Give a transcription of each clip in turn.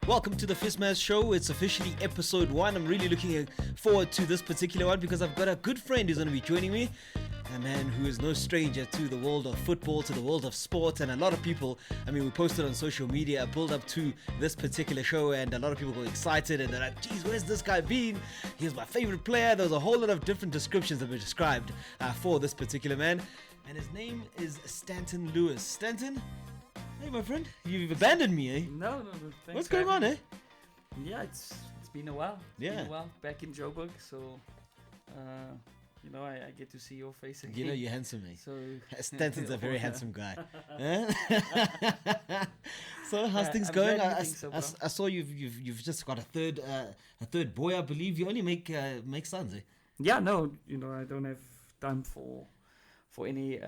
Welcome to the Fismaz show. It's officially episode 1. I'm really looking forward to this particular one because I've got a good friend who's going to be joining me. A man who is no stranger to the world of football, to the world of sport, and a lot of people, we posted on social media a build up to this particular show, and a lot of people got excited and they're like, geez, where's this guy been? He's my favorite player. There's a whole lot of different descriptions that were described for this particular man, and his name is Stanton Lewis. Stanton? Hey, my friend, you've abandoned me, eh? No. Thanks. What's going on, eh? Yeah, it's been a while. Back in Joburg, so I get to see your face again. You know you're handsome, eh? So Stanton's a very handsome guy. So how's things going? I saw you've just got a third boy, I believe. You only make sons, eh? Yeah, no, I don't have time for any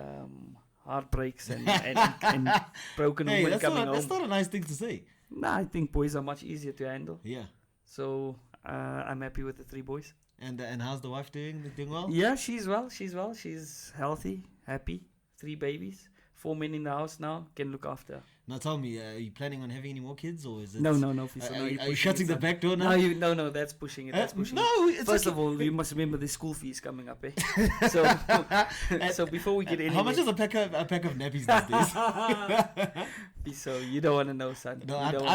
heartbreaks and broken women coming home. That's not a nice thing to say. Nah, I think boys are much easier to handle. Yeah. So I'm happy with the 3 boys. And how's the wife doing? Doing well? Yeah, she's well. She's healthy, happy. 3 babies, 4 men in the house now. Can look after. Now tell me, are you planning on having any more kids, or is it? No. Fiso, are you shutting the back door now? No, that's pushing it. That's pushing no, it. First of all, you must remember the school fees coming up, eh? So before we get in, how much is a pack of nappies these days? Fiso, you don't want to know, son. No, I don't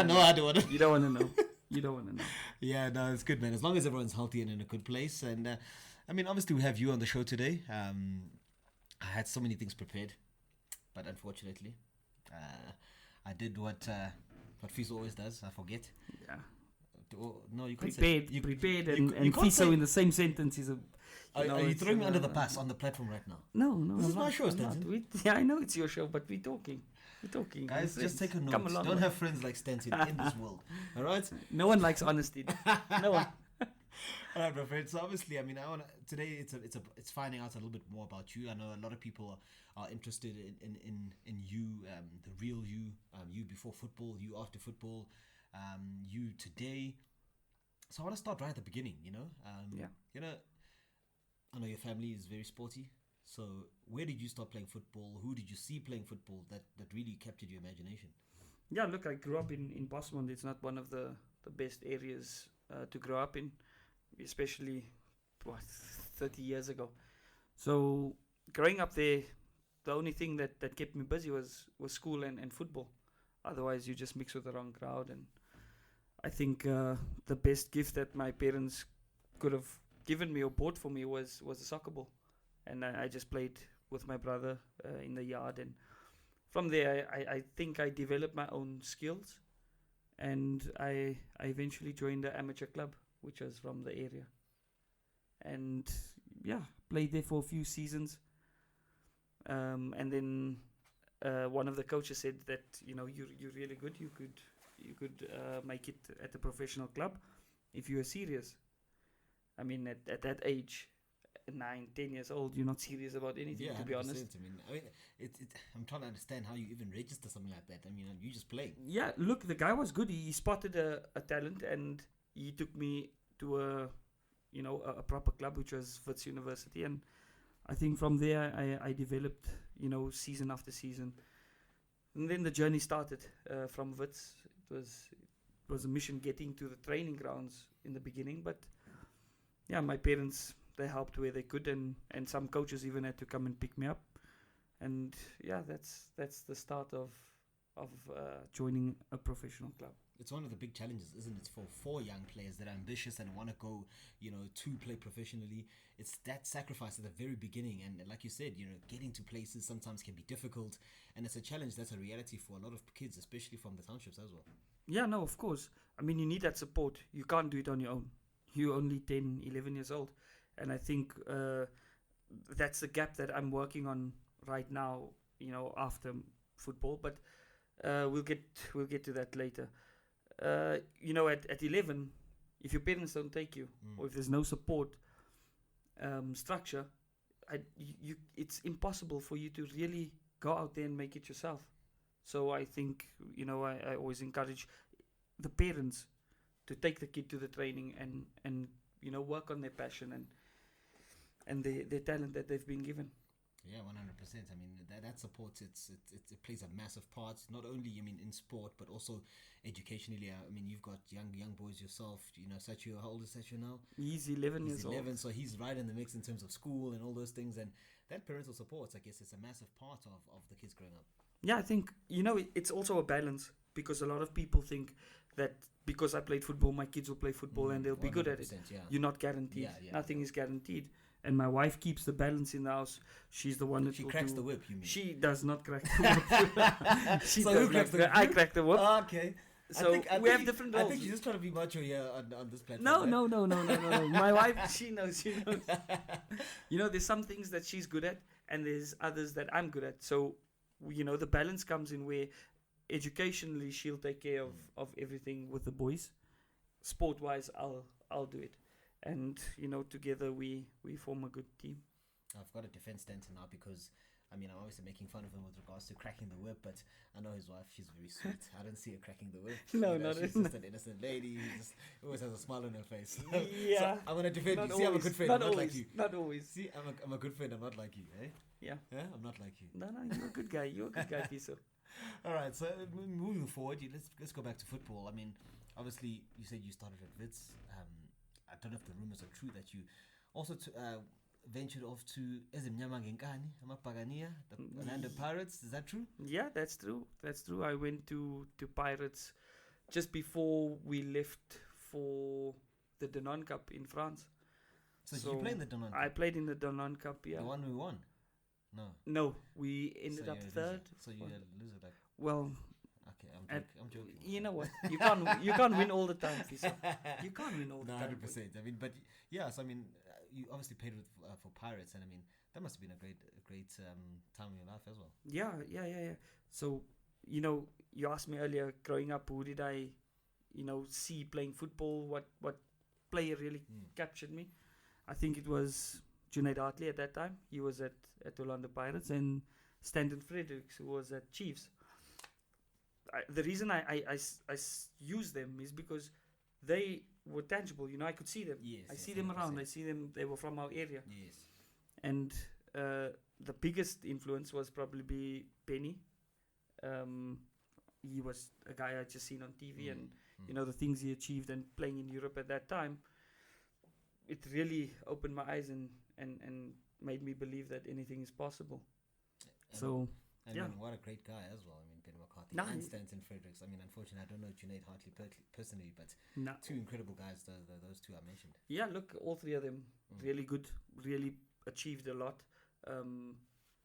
want to. You don't want to know. You don't want to know. Yeah, no, it's good, man. As long as everyone's healthy and in a good place, and obviously we have you on the show today. I had so many things prepared, but unfortunately, I did what Fiso always does. I forget. Yeah. No, you can't prepared. Say, prepared and Fiso in the same sentence is a. Are you throwing me under the bus on the platform right now? No. This is my show, Stanton. I know it's your show, but we're talking. Guys, just take a note. Don't have friends like Stanton in this world. All right? No one likes honesty. No one. All right, my friend. So obviously, today it's finding out a little bit more about you. I know a lot of people are interested in you, the real you, you before football, you after football, you today. So I want to start right at the beginning. I know your family is very sporty. So where did you start playing football? Who did you see playing football that really captured your imagination? Yeah, look, I grew up in Bosman. It's not one of the best areas to grow up in, especially 30 years ago. So growing up there, the only thing that kept me busy was school and football. Otherwise, you just mix with the wrong crowd. And I think the best gift that my parents could have given me or bought for me was a soccer ball. And I just played with my brother in the yard. And from there, I think I developed my own skills. And I eventually joined the amateur club, which was from the area. And yeah, played there for a few seasons. And then one of the coaches said that you're really good. You could make it at a professional club if you are serious. At that age, 9-10 years old, you're not serious about anything. To be honest. I'm trying to understand how you even register something like that. You just play. Yeah, look, the guy was good. He spotted a talent, and he took me to a proper club, which was Wits University, and I think from there I developed season after season, and then the journey started from Wits. It was a mission getting to the training grounds in the beginning, but yeah, my parents, they helped where they could, and some coaches even had to come and pick me up, and yeah, that's the start of joining a professional club. It's one of the big challenges, isn't it, for young players that are ambitious and want to go, to play professionally. It's that sacrifice at the very beginning, and like you said, getting to places sometimes can be difficult, and it's a challenge that's a reality for a lot of kids, especially from the townships as well. Yeah, no, of course. You need that support. You can't do it on your own. You're only 10, 11 years old. And I think that's the gap that I'm working on right now, after football. But we'll get to that later. At 11, if your parents don't take you, or if there's no support structure, it's impossible for you to really go out there and make it yourself. So I think, I always encourage the parents to take the kid to the training and work on their passion and their talent that they've been given. Yeah, 100%. I mean, that support, it plays a massive part, not only, I mean, in sport, but also educationally. I mean, you've got young boys yourself, you know, Sacho, how old is Sacho now? He's 11 years He's 11, old. so he's right in the mix in terms of school and all those things. And that parental support, I guess, is a massive part of the kids growing up. Yeah, I think, it's also a balance, because a lot of people think that because I played football, my kids will play football and they'll be good at it. Yeah. You're not guaranteed. Yeah. Nothing is guaranteed. And my wife keeps the balance in the house. She's the one that She will cracks do. the whip, you mean? She does not crack the whip. So who cracks the whip? I crack the whip. Okay. So we have different roles. I think you're just trying to be macho here on this platform. No. My wife, she knows. There's some things that she's good at, and there's others that I'm good at. So, the balance comes in where educationally she'll take care of everything with the boys. Sport-wise, I'll do it. And, together we form a good team. I've got to defend Stanton now because, I mean, I'm obviously making fun of him with regards to cracking the whip, but I know his wife, she's very sweet. I don't see her cracking the whip. She's just an innocent lady who just always has a smile on her face. Yeah. So I'm going to defend you. Not See, I'm a always. good friend. Not I'm not always. like you. Not always. See, I'm a good friend. I'm not like you, eh? Yeah. Yeah, I'm not like you. No, you're a good guy. You're a good guy, Fiso. All right, so moving forward, let's go back to football. I mean, obviously, you said you started at Wits. I don't know if the rumors are true that you also ventured off to Ezimnyama Ngenkani, Amapagania, the Orlando Pirates. Is that true? Yeah, that's true. I went to Pirates just before we left for the Danone Cup in France. So did you play in the Danone Cup? I played in the Danone Cup, yeah. The one we won? No, we ended up third. So you're a loser, like. Well, okay, I'm joking. You know what? You can't win all the time, Fiso. You can't win all the time. 100%. I mean, but yes, I mean, you obviously played for Pirates, and I mean, that must have been a great time in your life as well. Yeah. So, you asked me earlier, growing up, who did I, see playing football? What player really captured me? I think it was Junaid Hartley at that time. He was at Orlando Pirates, and Stanton Fredericks, who was at Chiefs. The reason I use them is because they were tangible. I could see them. Yes, I see them around. I see them. They were from our area. Yes. And the biggest influence was probably Penny. He was a guy I just seen on TV, and the things he achieved, and playing in Europe at that time. It really opened my eyes and made me believe that anything is possible. And what a great guy as well. I mean, Ben McCarthy and Stanton Fredericks. I mean, unfortunately, I don't know Junaid Hartley personally, but two incredible guys, those two I mentioned. Yeah, look, all three of them, really good, really achieved a lot.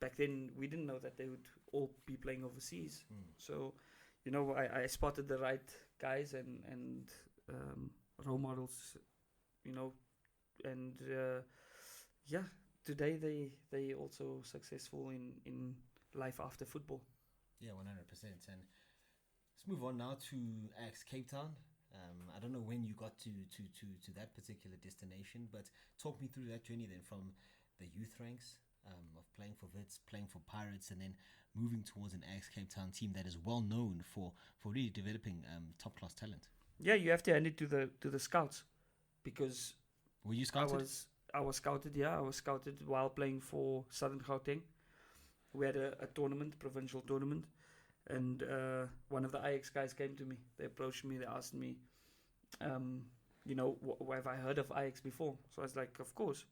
Back then, we didn't know that they would all be playing overseas. So, I spotted the right guys and role models, and today they also successful in life after football. Yeah, 100%. And let's move on now to Ajax Cape Town. I don't know when you got to that particular destination, but talk me through that journey then, from the youth ranks of playing for Wits, playing for Pirates, and then moving towards an Ajax Cape Town team that is well known for really developing top class talent. Yeah, you have to hand it to the scouts, because were you scouted? I was scouted. Yeah, I was scouted while playing for Southern Gauteng. We had a tournament, provincial tournament, and one of the Ajax guys came to me. They approached me. They asked me, have I heard of Ajax before? So I was like, of course.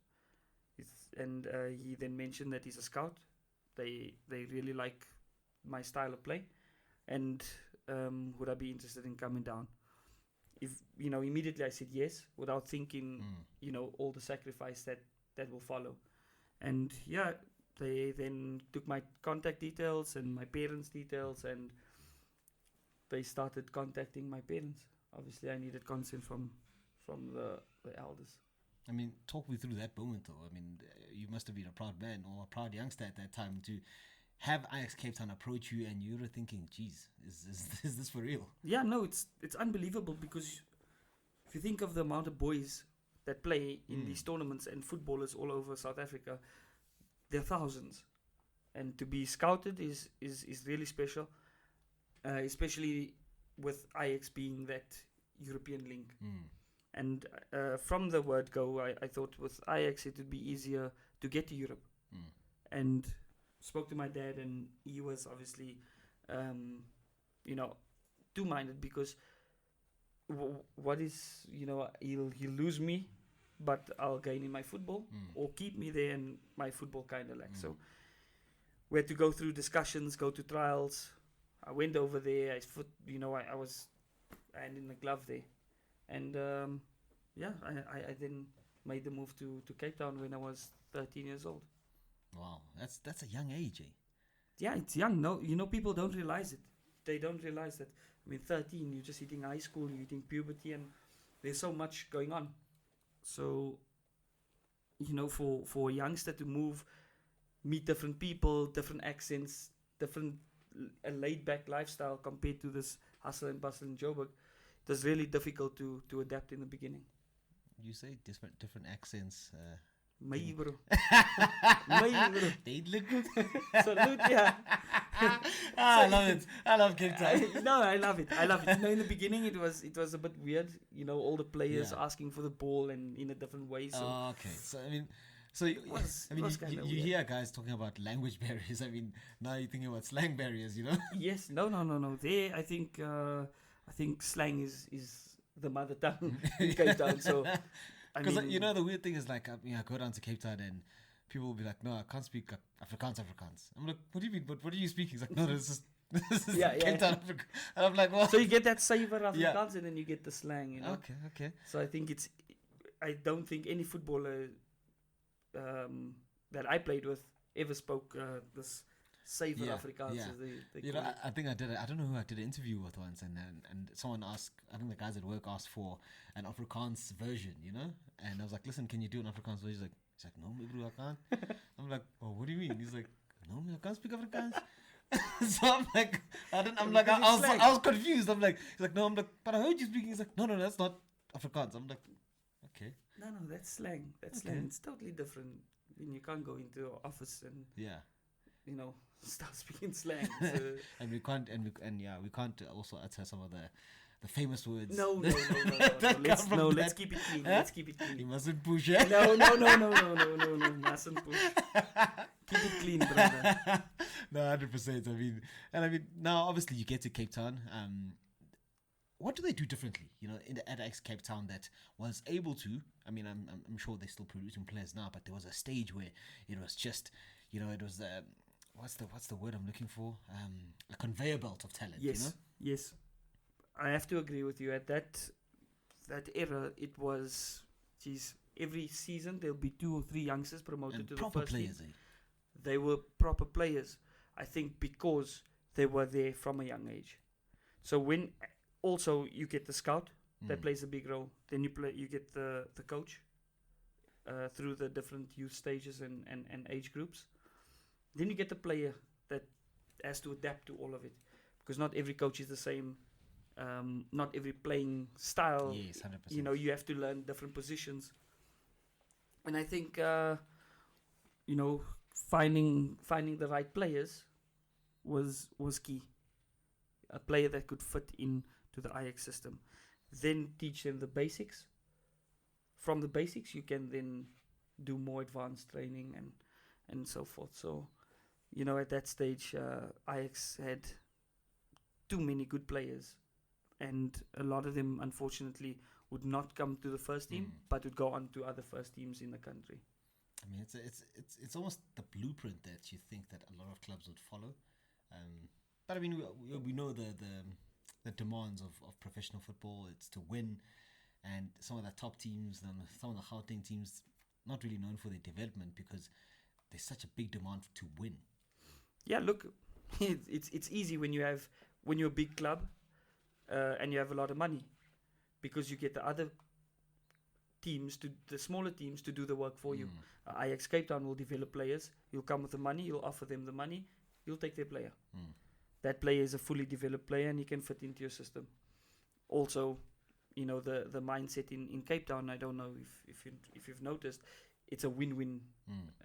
And he then mentioned that he's a scout. They really like my style of play, and would I be interested in coming down? If immediately I said yes, without thinking, all the sacrifice that will follow. And yeah, they then took my contact details and my parents' details, and they started contacting my parents. Obviously, I needed consent from the elders. I mean, talk me through that moment, though. I mean, you must have been a proud man or a proud youngster at that time to have Ajax Cape Town approach you, and you were thinking, geez, is this for real? Yeah, no, it's unbelievable, because if you think of the amount of boys that play in these tournaments and footballers all over South Africa, there are thousands. And to be scouted is really special, especially with Ajax being that European link. And from the word go, I thought with Ajax it would be easier to get to Europe. and spoke to my dad, and he was obviously, two-minded, because what is, he'll lose me, but I'll gain in my football, or keep me there and my football kind of so we had to go through discussions, go to trials. I went over there. I was hand in the glove there, and I then made the move to Cape Town when I was 13 years old. Wow, that's a young age, eh? Yeah, it's young. No, people don't realize it. They don't realize that. 13, you're just hitting high school, you're hitting puberty, and there's so much going on. So, for a youngster to move, meet different people, different accents, a laid-back lifestyle compared to this hustle and bustle in Joburg, it was really difficult to adapt in the beginning. You say different accents. May bro. They look good. Salute, yeah. I love it. I love Cape Town. I love it. In the beginning, it was a bit weird. All the players asking for the ball and in a different way. So. Oh, okay. So you hear guys talking about language barriers. Now you're thinking about slang barriers. Yes. No. There, I think slang is the mother tongue in Cape Town. So. Because the weird thing is I go down to Cape Town and people will be like, no, I can't speak Afrikaans. I'm like, what do you mean? But what are you speaking? He's like, no, this is Cape Town Africa. And I'm like, well. So you get that savor of Afrikaans and then you get the slang, Okay. So I don't think any footballer that I played with ever spoke this savor Afrikaans. Yeah. I think I did it. I don't know who I did an interview with once, and someone asked, I think the guys at work asked for an Afrikaans version, and I was like, listen, can you do an Afrikaans version? He's like, no, maybe I can't. I'm like, oh, what do you mean? He's like, no, I can't speak Afrikaans. So I'm like, I was confused. I'm like, he's like, no, I'm like, but I heard you speaking. He's like, no, that's not Afrikaans. I'm like, okay. No, that's slang. That's slang. It's totally different. You can't go into an office and start speaking slang. So. And we can't also utter some of the famous words. No. Let's keep it clean. Let's keep it clean. You mustn't push. No. Mustn't push. Keep it clean, brother. No, 100%. Now obviously you get to Cape Town. What do they do differently, in the Ajax Cape Town that was able to? I'm sure they're still producing players now, but there was a stage where it was just, it was what's the word I'm looking for? A conveyor belt of talent. Yes. I have to agree with you. At that era, it was, every season there'll be 2 or 3 youngsters promoted and to proper the first players. team. They were proper players. I think because they were there from a young age. So when also you get the scout that plays a big role. Then you get the coach through the different youth stages and age groups. Then you get the player that has to adapt to all of it, because not every coach is the same. Not every playing style. Yes, 100%. You have to learn different positions. And I think finding the right players was key. A player that could fit in to the Ajax system. Then teach them the basics. From the basics, you can then do more advanced training and so forth. So, at that stage, Ajax had too many good players, and a lot of them, unfortunately, would not come to the first team, but would go on to other first teams in the country. It's almost the blueprint that you think that a lot of clubs would follow. But we know the demands of professional football. It's to win, and some of the top teams, some of the Gauteng teams, not really known for their development because there's such a big demand to win. Yeah, look, it's easy when you're a big club and you have a lot of money, because you get the other teams, the smaller teams, to do the work for you. Ajax Cape Town will develop players. You'll come with the money. You'll offer them the money. You'll take their player. That player is a fully developed player and he can fit into your system. Also, the mindset in Cape Town, I don't know if you've noticed, it's a win-win.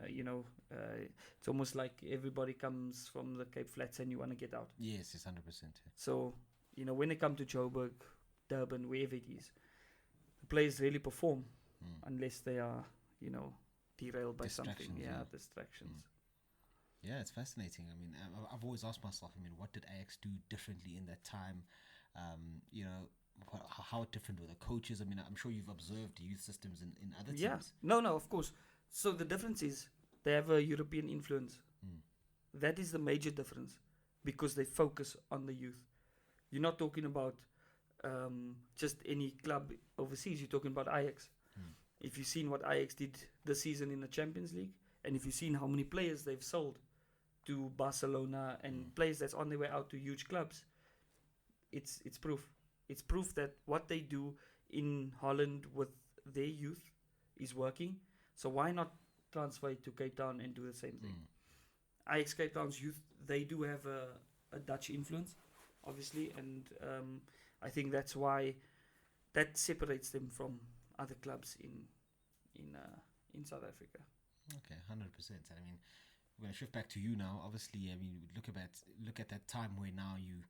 It's almost like everybody comes from the Cape Flats and you want to get out. Yes, it's 100%. So, when they come to Joburg, Durban, wherever it is, the players really perform unless they are, derailed by something. Distractions. Yeah, it's fascinating. I mean, I've always asked myself, I mean, what did Ajax do differently in that time? You know, how different were the coaches? I mean, I'm sure you've observed youth systems in other Yeah. teams. No, of course. So the difference is they have a European influence. That is the major difference because they focus on the youth. You're not talking about just any club overseas. You're talking about Ajax. If you've seen what Ajax did this season in the Champions League, and if you've seen how many players they've sold to Barcelona and players that's on their way out to huge clubs, it's proof. It's proof that what they do in Holland with their youth is working. So why not transfer it to Cape Town and do the same thing? Ajax Cape Town's youth, they do have a Dutch influence, obviously, and I think that's why that separates them from other clubs in South Africa. Okay, 100%. And I mean, we're gonna shift back to you now. Obviously, I mean, look at that time where now you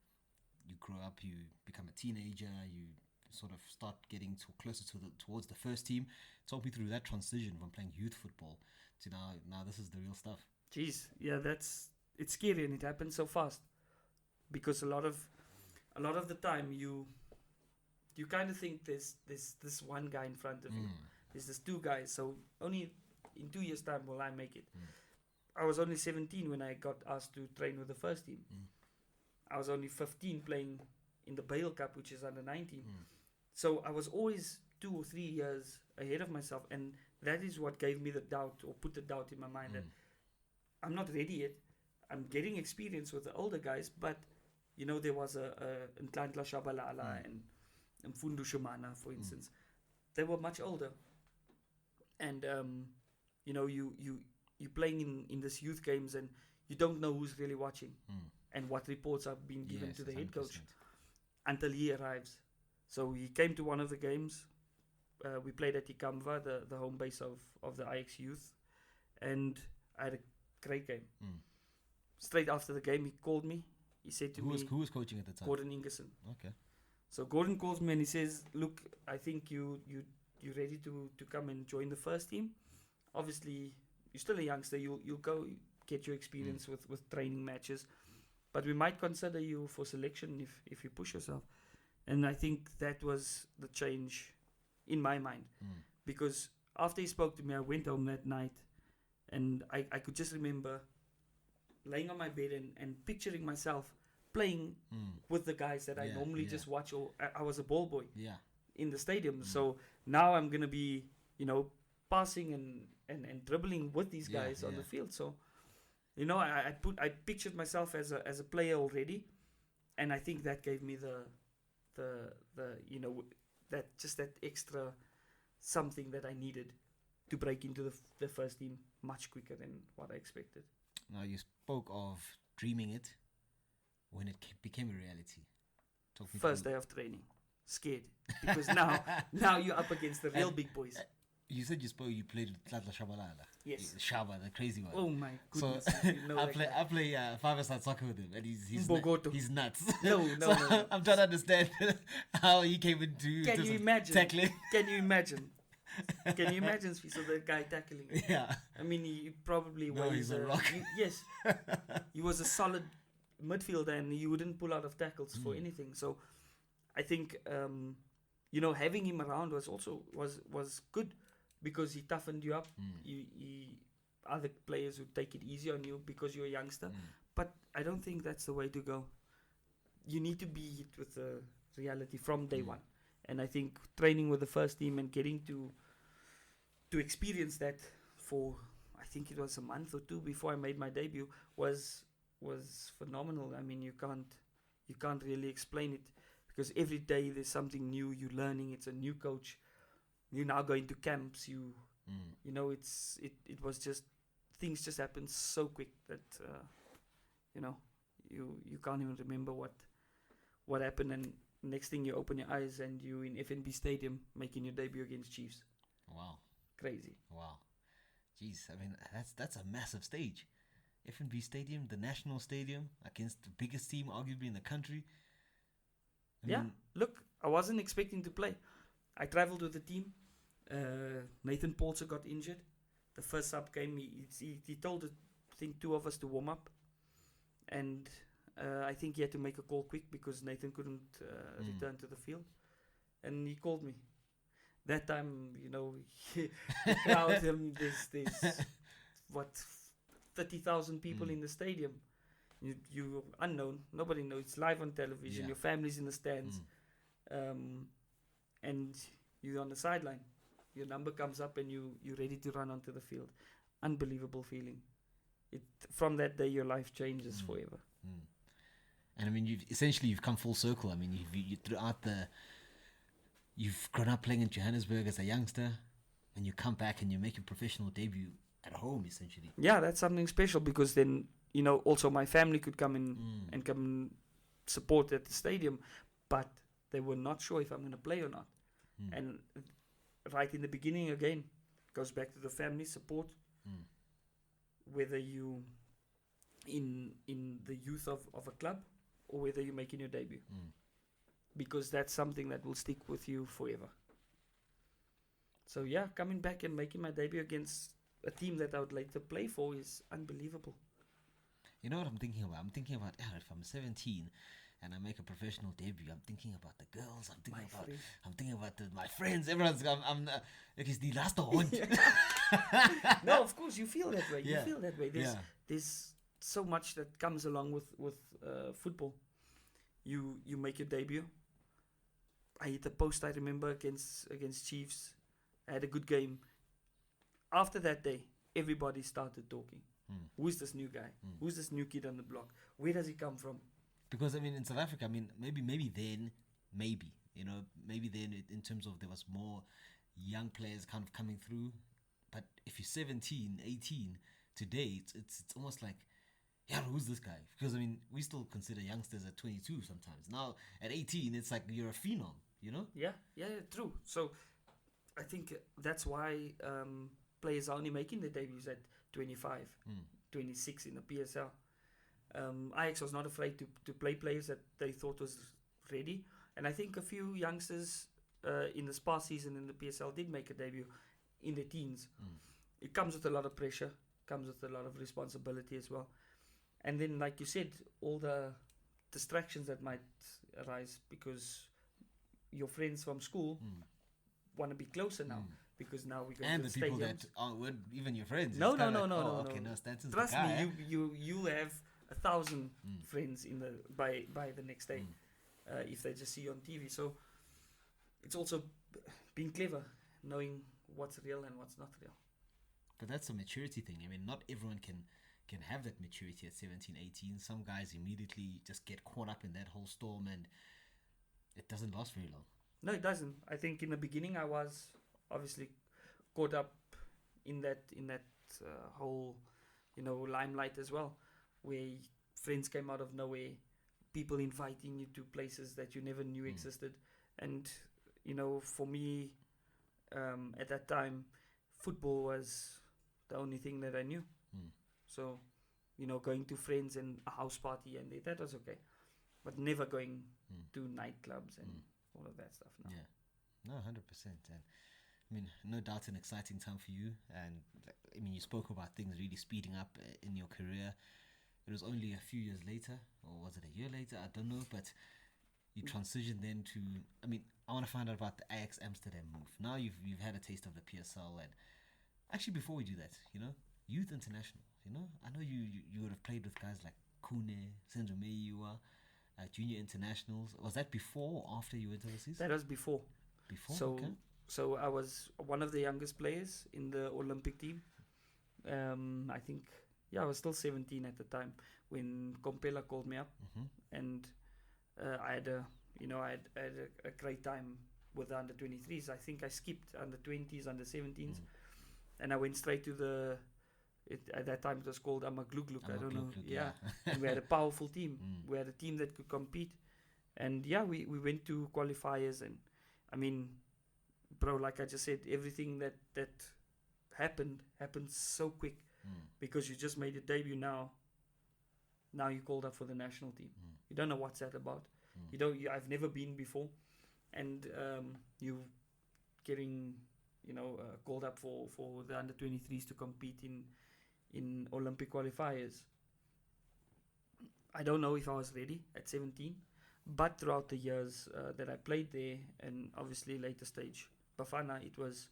grow up, you become a teenager, you sort of start getting closer towards the first team. Talk me through that transition from playing youth football to now this is the real stuff. Jeez, yeah, it's scary and it happens so fast because a lot of the time you kind of think there's this one guy in front of you. There's this two guys, so only in 2 years' time will I make it. I was only 17 when I got asked to train with the first team. I was only 15 playing in the Bale Cup, which is under 19. So I was always 2 or 3 years ahead of myself, and that is what gave me the doubt, or put the doubt in my mind that I'm not ready yet. I'm getting experience with the older guys, but you know, there was a Ntlantla Shabalala and Mfundu Shumana, for instance. They were much older, and you know, you're playing in this youth games, and you don't know who's really watching and what reports are being given to the head coach 100%. Until he arrives. So he came to one of the games. We played at Ikamva, the home base of the Ajax youth, and I had a great game. Straight after the game, he called me. He said to me, who was coaching at the time? Gordon Ingerson. Okay. So Gordon calls me and he says, "Look, I think you're ready to come and join the first team. Obviously, you're still a youngster. You'll go get your experience with training matches, but we might consider you for selection if you push yourself." And I think that was the change in my mind, because after he spoke to me, I went home that night, and I could just remember laying on my bed and picturing myself playing with the guys that I normally just watch, or I was a ball boy in the stadium. So now I'm going to be, you know, passing and dribbling with these guys on the field. So, you know, I pictured myself as a player already, and I think that gave me the you know, that extra something that I needed to break into the first team much quicker than what I expected. Now, you spoke of dreaming it when it became a reality. First day of training, scared, because now you're up against the real big boys. You said you played with Tlatla Shabalala. Yes. Shaba, the crazy one. Oh my goodness. So you know I play five-a-side soccer with him, and he's he's nuts. No. I'm trying to understand how he came into Can you imagine? tackling. Can you imagine? Can you imagine Fiso, the guy tackling? Yeah. I mean, he probably he's a rock. Yes. He was a solid midfielder, and he wouldn't pull out of tackles for anything. So I think you know, having him around was good, because he toughened you up. Other players would take it easy on you because you're a youngster. But I don't think that's the way to go. You need to be hit with the reality from day one. And I think training with the first team and getting to experience that for, I think it was a month or two before I made my debut, was phenomenal. I mean, you can't really explain it, because every day there's something new you're learning. It's a new coach. You're now going to camps. You know, it was just, things just happened so quick that you know, you can't even remember what happened. And next thing, you open your eyes and you in FNB Stadium making your debut against Chiefs. Wow. Crazy. Wow. Jeez, I mean, that's a massive stage. FNB Stadium, the national stadium, against the biggest team arguably in the country. I mean, look, I wasn't expecting to play. I traveled with the team. Nathan Paulser got injured. The first sub came. He told think, two of us to warm up, and I think he had to make a call quick because Nathan couldn't return to the field, and he called me. That time, the crowd, there's what, 30,000 people in the stadium. You unknown, nobody knows. It's live on television. Your family's in the stands, and you're on the sideline. Your number comes up, and you're ready to run onto the field. Unbelievable feeling. From that day, your life changes forever. And I mean, you've come full circle. I mean, you've grown up playing in Johannesburg as a youngster, and you come back and you make your professional debut at home, essentially. Yeah, that's something special because then, also my family could come in and come and support at the stadium, but they were not sure if I'm going to play or not. And right in the beginning, again, goes back to the family support, whether you in the youth of a club or whether you're making your debut. Because that's something that will stick with you forever. So yeah, coming back and making my debut against a team that I would later play for is unbelievable. You know what I'm thinking about? I'm thinking about if I'm 17 and I make a professional debut, I'm thinking about the girls. I'm thinking about my friends. Everyone's I'm it's the last one. No, of course you feel that way. Yeah. You feel that way. There's so much that comes along with football. You make your debut. I hit a post, I remember, against Chiefs. I had a good game. After that day, everybody started talking. Who is this new guy? Who's this new kid on the block? Where does he come from? Because, I mean, in South Africa, I mean, maybe then, in terms of there was more young players kind of coming through. But if you're 17, 18, today, it's almost like, who's this guy? Because, I mean, we still consider youngsters at 22 sometimes. Now, at 18, it's like you're a phenom, Yeah, true. So, I think that's why players are only making their debuts at 25, 26 in the PSL. Ajax was not afraid to play players that they thought was ready. And I think a few youngsters in the Spa season in the PSL did make a debut in their teens. It comes with a lot of pressure, comes with a lot of responsibility as well. And then, like you said, all the distractions that might arise because your friends from school want to be closer now. Because now we go and to the the people stadiums. that weren't even your friends. No. Okay, no, Stanton's Trust the guy. me, you have 1,000 friends by the next day if they just see you on TV. So it's also being clever, knowing what's real and what's not real. But that's a maturity thing. I mean, not everyone can have that maturity at 17, 18. Some guys immediately just get caught up in that whole storm, and it doesn't last very long. No, it doesn't. I think in the beginning I was obviously caught up in that whole limelight as well, where friends came out of nowhere, people inviting you to places that you never knew existed. And for me at that time, football was the only thing that I knew. So going to friends and a house party and that was okay, but never going to nightclubs and all of that stuff. No, 100%. And I mean, no doubt an exciting time for you. And I mean, you spoke about things really speeding up in your career. It was only a few years later, or was it a year later? I don't know. But you transitioned then to, I mean, I want to find out about the Ajax Amsterdam move. Now you've had a taste of the PSL. And actually, before we do that, Youth International, I know you would have played with guys like Kune, Senzo Meiwa, Junior Internationals. Was that before or after you went overseas? That was before. So I was one of the youngest players in the Olympic team. I think, I was still 17 at the time when Compella called me up, and I had a great time with the under 23s. I think I skipped under 20s, under 17s, and I went straight to at that time it was called Amagluggluk. I don't know. Yeah, and we had a powerful team. We had a team that could compete, and we went to qualifiers, and I mean, bro, like I just said, everything that happened so quick because you just made your debut now you're called up for the national team. You don't know what's that about. I've never been before, and you getting called up for the under 23s to compete in Olympic qualifiers. I don't know if I was ready at 17, but throughout the years that I played there, and obviously later stage Bafana, it was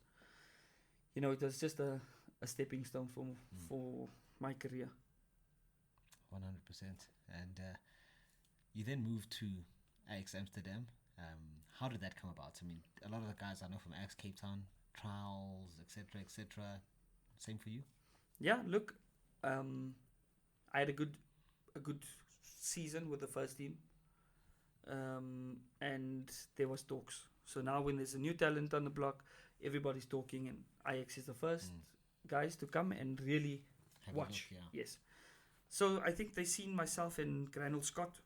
just a stepping stone for my career. 100%. And you then moved to Ajax Amsterdam. How did that come about? I mean, a lot of the guys I know from Ajax Cape Town, trials, etc., etc. Same for you? Yeah, look, I had a good season with the first team, and there was talks. So now when there's a new talent on the block, everybody's talking, and Ajax is the first guys to come and really watch. Look, yeah. Yes. So I think they seen myself and Granul Scott.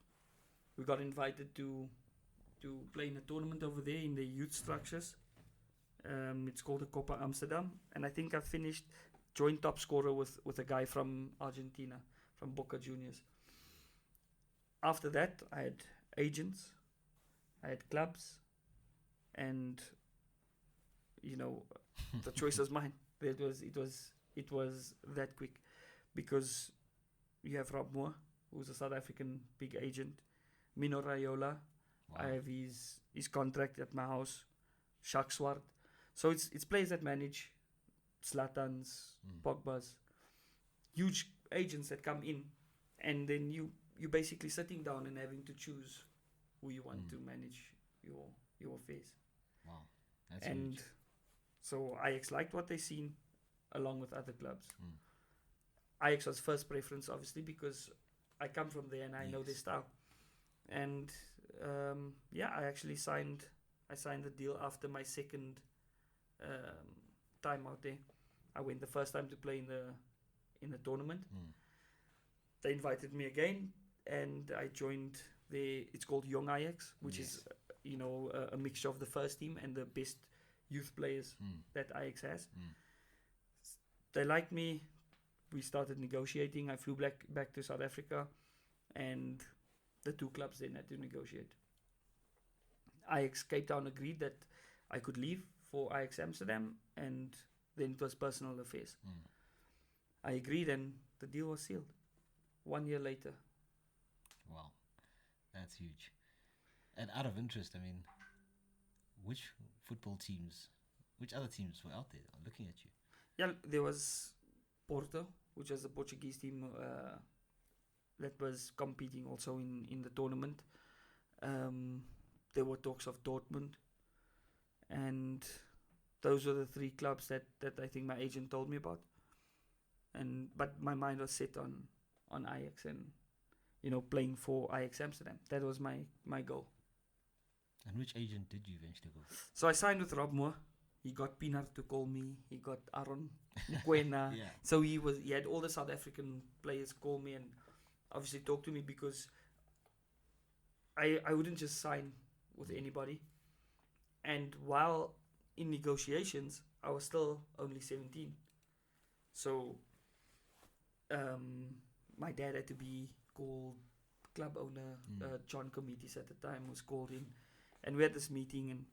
We got invited to play in a tournament over there in the youth structures. It's called the Copa Amsterdam, and I think I finished joint top scorer with a guy from Argentina, from Boca Juniors. After that, I had agents, I had clubs, and the choice was mine. It was that quick, because you have Rob Mohr, who's a South African big agent, Mino Raiola. Wow. I have his contract at my house, Shaq Swart. So it's players that manage Zlatans, Pogba's, huge agents that come in, and then you basically sitting down and having to choose who you want to manage your affairs. Wow, that's And huge. so Ajax liked what they seen, along with other clubs. Ajax was first preference, obviously, because I come from there and I know their style. And I actually signed the deal after my second time out there. I went the first time to play in the tournament. They invited me again, and I joined it's called Young Ajax, which is a mixture of the first team and the best youth players that Ajax has. They liked me. We started negotiating. I flew back to South Africa, and the two clubs then had to negotiate. Ajax Cape Town agreed that I could leave for Ajax Amsterdam, and then it was personal affairs. I agreed, and the deal was sealed 1 year later. Wow, that's huge. And out of interest, I mean, which other teams were out there looking at you? Yeah, there was Porto, which was a Portuguese team that was competing also in the tournament. There were talks of Dortmund, and those were the three clubs that I think my agent told me about. But my mind was set on Ajax and playing for Ajax Amsterdam. That was my goal. And which agent did you eventually go? So I signed with Rob Mohr. He got Pinar to call me. He got Aaron Mukwena. Yeah. So he had all the South African players call me and obviously talk to me, because I wouldn't just sign with anybody. And while in negotiations, I was still only 17. So my dad had to be called, club owner, John Comitis at the time was called in, and we had this meeting, and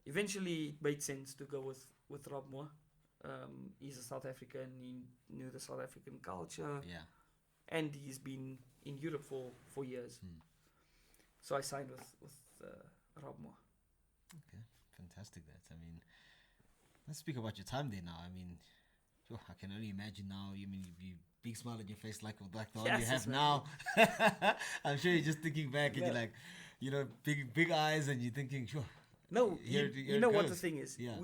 eventually it made sense to go with Rob Mohr. He's a South African, he knew the South African culture, and he's been in Europe for years. So I signed with Rob Mohr. Okay, fantastic. I mean, let's speak about your time there now. I mean, I can only imagine now. You big smile on your face like the one you have now. I'm sure you're just thinking back and you're like, big eyes, and you're thinking, sure. No, here you know what the thing is. Yeah.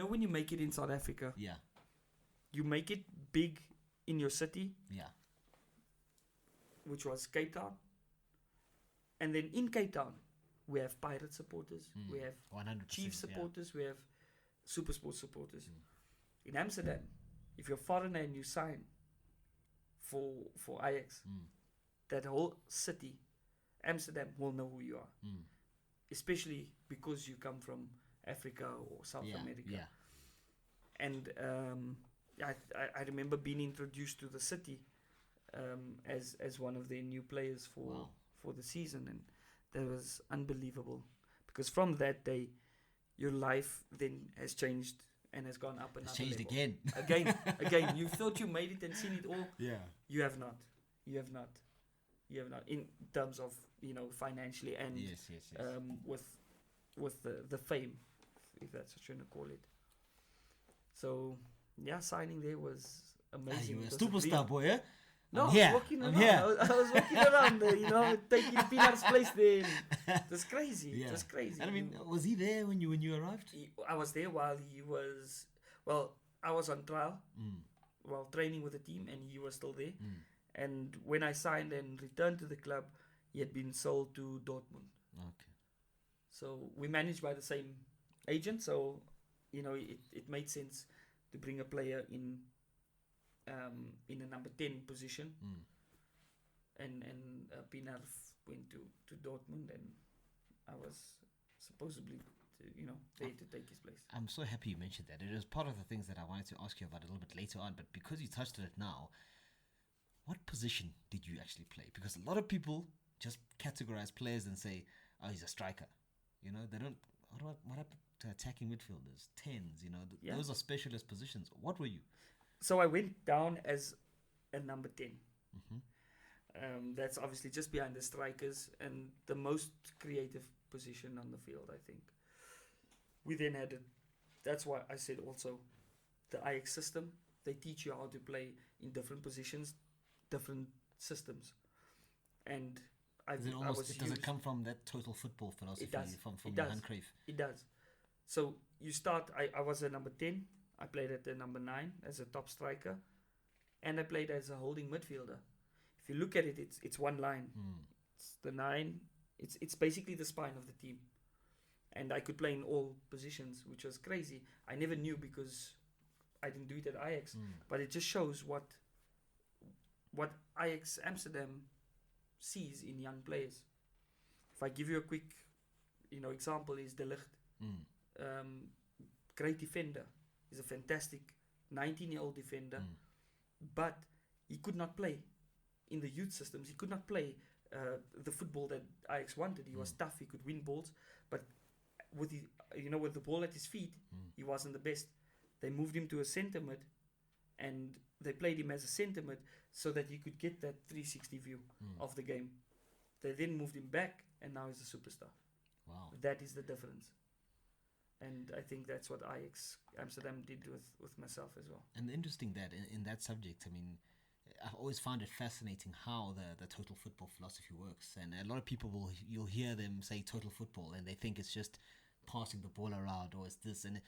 When you make it in South Africa, you make it big in your city, which was Cape Town. And then in Cape Town, we have Pirate supporters, we have 100%, Chief supporters, we have Supersport supporters. In Amsterdam, if you're a foreigner and you sign for Ajax, that whole city, Amsterdam, will know who you are. Especially because you come from Africa or South America. And I remember being introduced to the city as one of their new players for the season, and that was unbelievable, because from that day your life then has changed and has gone up It's another changed level. Again. You thought you made it and seen it all. Yeah. You have not. In terms of financially and Yes. with the fame, if that's what you want to call it. So yeah, signing there was amazing. You were a It was a superstar, boy, eh? No, I'm I here. was walking I'm around. here. I was walking around there, taking Peanut's place there. It was crazy. Yeah. It was crazy. And I mean, was he there when you arrived? I was there while he was. Well, I was on trial while training with the team, and he was still there. And when I signed and returned to the club, he had been sold to Dortmund. Okay. So we managed by the same agent. So it made sense to bring a player in a number 10 position. And Pinar went to Dortmund, and I was supposedly there to take his place. I'm so happy you mentioned that. It was part of the things that I wanted to ask you about a little bit later on, but because you touched on it now, what position did you actually play? Because a lot of people just categorize players and say, oh, he's a striker. They don't, what happened to attacking midfielders, 10s, those are specialist positions. What were you? So I went down as a number 10. That's obviously just behind the strikers and the most creative position on the field, I think. We then had that's why I said also the Ajax system. They teach you how to play in different positions, different systems. And does it come from that total football philosophy? It does. From It Johan does. Cruyff? It does. So you start, I was a number 10. I played at the number 9 as a top striker. And I played as a holding midfielder. If you look at it, it's one line. It's the 9. It's basically the spine of the team. And I could play in all positions, which was crazy. I never knew because I didn't do it at Ajax. But it just shows what Ajax Amsterdam sees in young players. If I give you a quick example, is De Ligt. Great defender. He's a fantastic 19-year-old defender. But he could not play in the youth systems. He could not play the football that Ajax wanted. He was tough. He could win balls. But with the ball at his feet, he wasn't the best. They moved him to a centre mid, and they played him as a centre mid so that he could get that 360 view of the game. They then moved him back, and now he's a superstar. Wow. That is the difference. And I think that's what Ajax Amsterdam did with myself as well. And interesting that in that subject, I mean, I've always found it fascinating how the total football philosophy works. And a lot of people you'll hear them say total football and they think it's just passing the ball around or it's this. And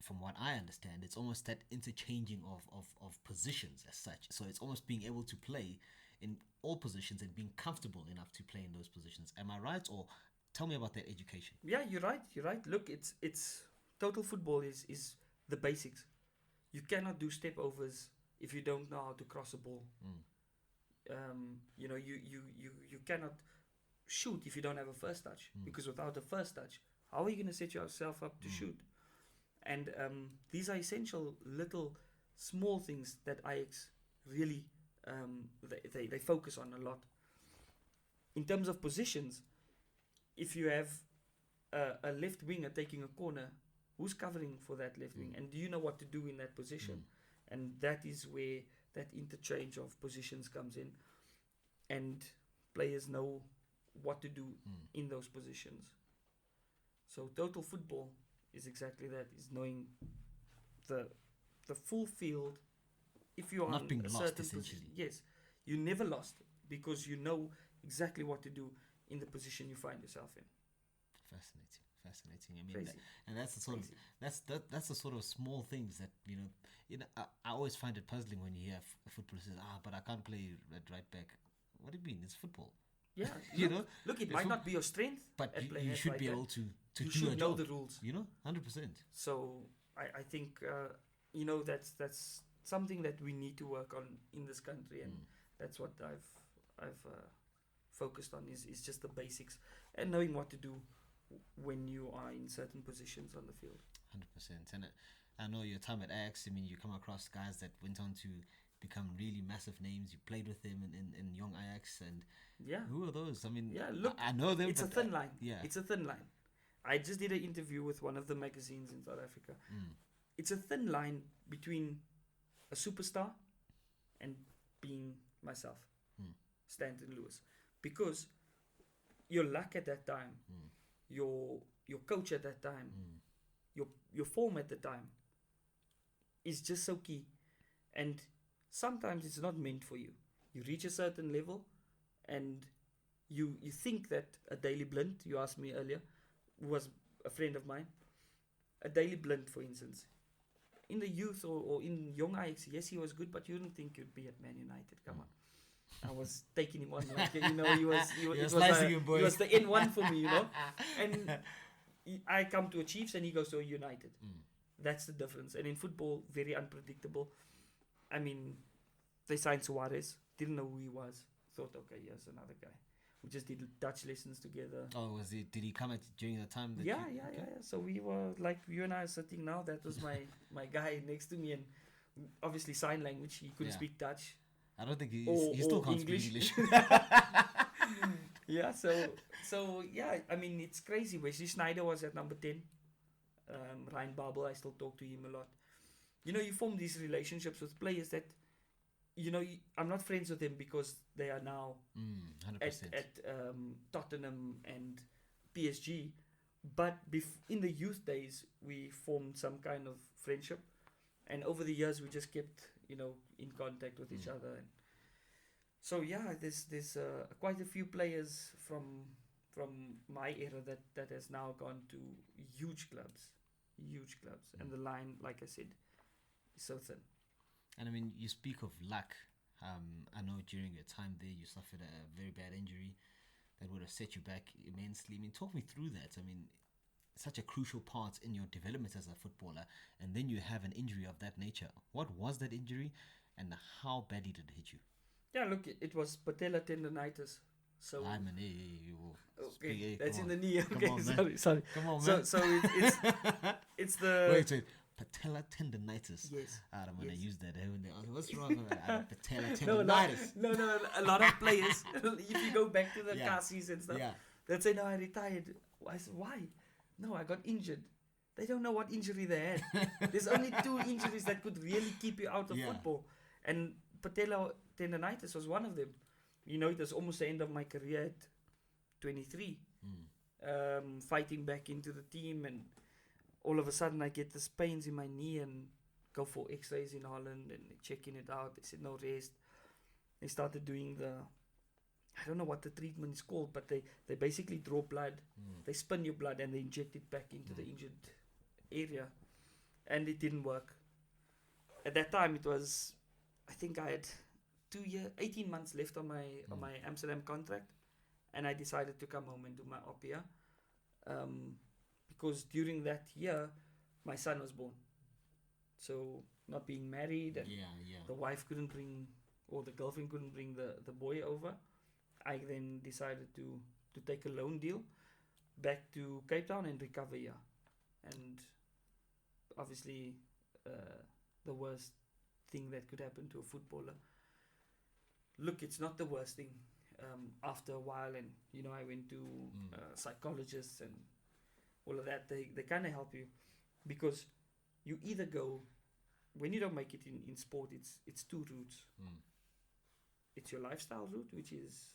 from what I understand, it's almost that interchanging of positions as such. So it's almost being able to play in all positions and being comfortable enough to play in those positions. Am I right? Or tell me about that education. Yeah, you're right. Look, it's total football is the basics. You cannot do step overs if you don't know how to cross a ball. You cannot shoot if you don't have a first touch, because without a first touch, how are you going to set yourself up to shoot? And these are essential little small things that Ajax really they focus on a lot. In terms of positions, if you have a left winger taking a corner, who's covering for that left wing? And do you know what to do in that position? And that is where that interchange of positions comes in. And players know what to do in those positions. So total football is exactly that, is knowing the full field. If you are not being a lost, certain essentially. position, yes, you never lost because you know exactly what to do in the position you find yourself in. Fascinating. I mean, and that's the sort of that's the sort of small things that I always find it puzzling when you hear a footballer says, but I can't play at right back. What do you mean? It's football. Yeah, look, it might not be your strength, but you should be able to you do should a know job, the rules. 100%. So I think that's something that we need to work on in this country, and that's what I've focused on is just the basics and knowing what to do when you are in certain positions on the field. 100%. And I know your time at Ajax, I mean, you come across guys that went on to become really massive names. You played with them in young Ajax, and who are those? I mean, look, I know them. It's a thin line. Yeah, it's a thin line. I just did an interview with one of the magazines in South Africa, it's a thin line between a superstar and being myself, Stanton Lewis, because your luck at that time, your coach at that time, your form at the time is just so key, and sometimes it's not meant for you. You reach a certain level, and you think that a Daily Blind, you asked me earlier, who was a friend of mine, a Daily Blind, for instance, in the youth or in young Ajax, yes, he was good, but you didn't think you'd be at Man United. Come on. I was taking him on, like, he was the N1 for me, And I come to a Chiefs and he goes to a United. That's the difference. And in football, very unpredictable. I mean, they signed Suarez, didn't know who he was. Thought, okay, here's another guy. We just did Dutch lessons together. Oh, did he come during the time? Yeah. So we were like, you and I are sitting now. That was my guy next to me, and obviously sign language. He couldn't speak Dutch. I don't think he still can't speak English. Yeah, so yeah, I mean, it's crazy. Wesley Sneijder was at number 10. Ryan Babel, I still talk to him a lot. You form these relationships with players that, I'm not friends with them because they are now 100%. at Tottenham and PSG. But in the youth days, we formed some kind of friendship. And over the years, we just kept, in contact with each other. And so, yeah, there's quite a few players from my era that has now gone to huge clubs. And the line, like I said, is so thin. And I mean, you speak of luck. I know during your time there, you suffered a very bad injury that would have set you back immensely. I mean, talk me through that. I mean, such a crucial part in your development as a footballer, and then you have an injury of that nature. What was that injury, and how badly did it hit you? Yeah, look, it was patella tendonitis. So that's in the knee. Okay, on, sorry. Come on, man. So it's the wait. Patella tendonitis. Yes. I don't want to use that. What's wrong with patella tendonitis? No. A lot of players, if you go back to the Cassis and stuff, they'll say, no, I retired. I said, why? No, I got injured. They don't know what injury they had. There's only 2 injuries that could really keep you out of football. And patella tendonitis was one of them. It was almost the end of my career at 23. Fighting back into the team, and all of a sudden I get this pains in my knee and go for x-rays in Holland and checking it out. They said no rest. They started doing I don't know what the treatment is called, but they basically draw blood. They spin your blood and they inject it back into the injured area. And it didn't work. At that time it was, I think I had 18 months left on my Amsterdam contract, and I decided to come home and do my op here. Because during that year my son was born. So not being married, and the wife couldn't bring, or the girlfriend couldn't bring the boy over, I then decided to take a loan deal back to Cape Town and recover here. And obviously the worst thing that could happen to a footballer. Look, it's not the worst thing. After a while, and I went to psychologists and all of that. They kind of help you, because you either go, when you don't make it in sport, it's 2 routes. It's your lifestyle route, which is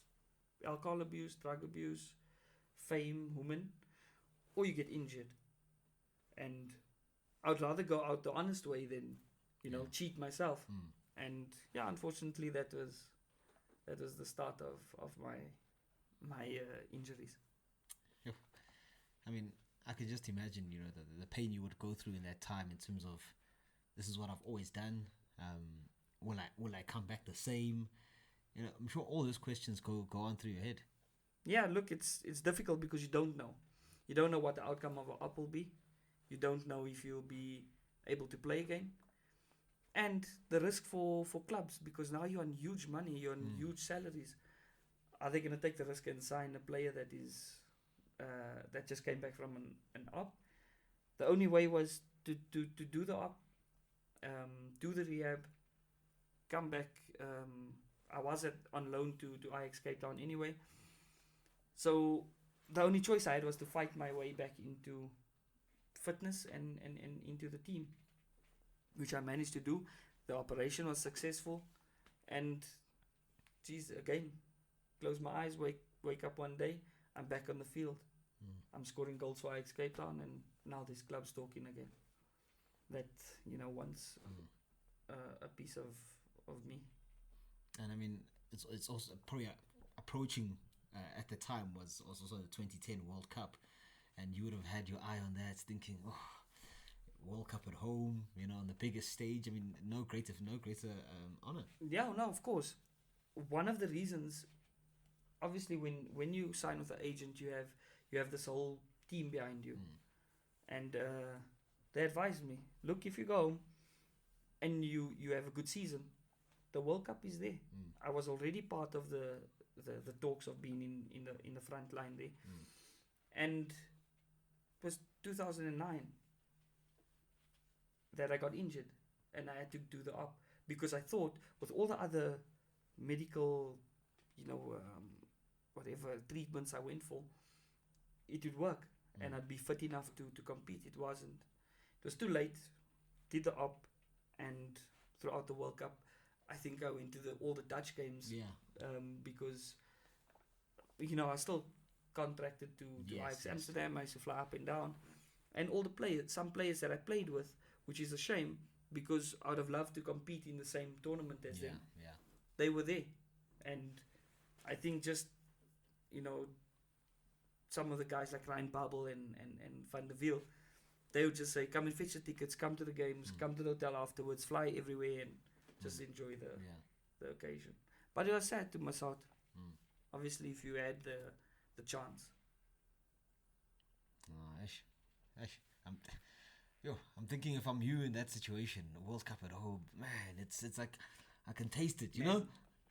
alcohol abuse, drug abuse, fame, women, or you get injured. And I'd rather go out the honest way than cheat myself. And unfortunately that was the start of my injuries. I mean, I could just imagine, the pain you would go through in that time, in terms of, this is what I've always done. Will I come back the same? I'm sure all those questions go on through your head. Yeah, look, it's difficult because you don't know. You don't know what the outcome of an up will be. You don't know if you'll be able to play again. And the risk for clubs, because now you're on huge money, you're on huge salaries. Are they going to take the risk and sign a player that is that just came back from an op? The only way was to do the op, do the rehab, come back. I was on loan to Ajax Cape Town anyway. So the only choice I had was to fight my way back into fitness and into the team. which I managed to do. The operation was successful, and geez, again, close my eyes, wake up one day, I'm back on the field. I'm scoring goals for Ajax Cape Town, and now this club's talking again. That wants a piece of me. And I mean, it's also probably approaching. At the time was also the 2010 World Cup, and you would have had your eye on that, thinking, oh, World Cup at home, on the biggest stage. I mean, no greater honor. Yeah, no, of course. One of the reasons, obviously, when you sign with an agent, you have this whole team behind you, and they advised me, look, if you go home and you have a good season, the World Cup is there. I was already part of the talks of being in the front line there, and it was 2009 that I got injured, and I had to do the op because I thought with all the other medical, whatever treatments I went for, it would work and I'd be fit enough to compete. It wasn't. It was too late. Did the op, and throughout the World Cup, I think I went to all the Dutch games. Because I was still contracted to Ajax Amsterdam. I used to fly up and down, and all the players, some players that I played with, which is a shame because I would have loved to compete in the same tournament as them. They were there, and I think just some of the guys like Ryan Babel and Van der Wiel, they would just say, come and fetch the tickets, come to the games, come to the hotel afterwards, fly everywhere, and just enjoy the occasion. But it was sad to miss out. Obviously, if you had the chance. I'm thinking if I'm you in that situation, World Cup at home, man, it's like I can taste it,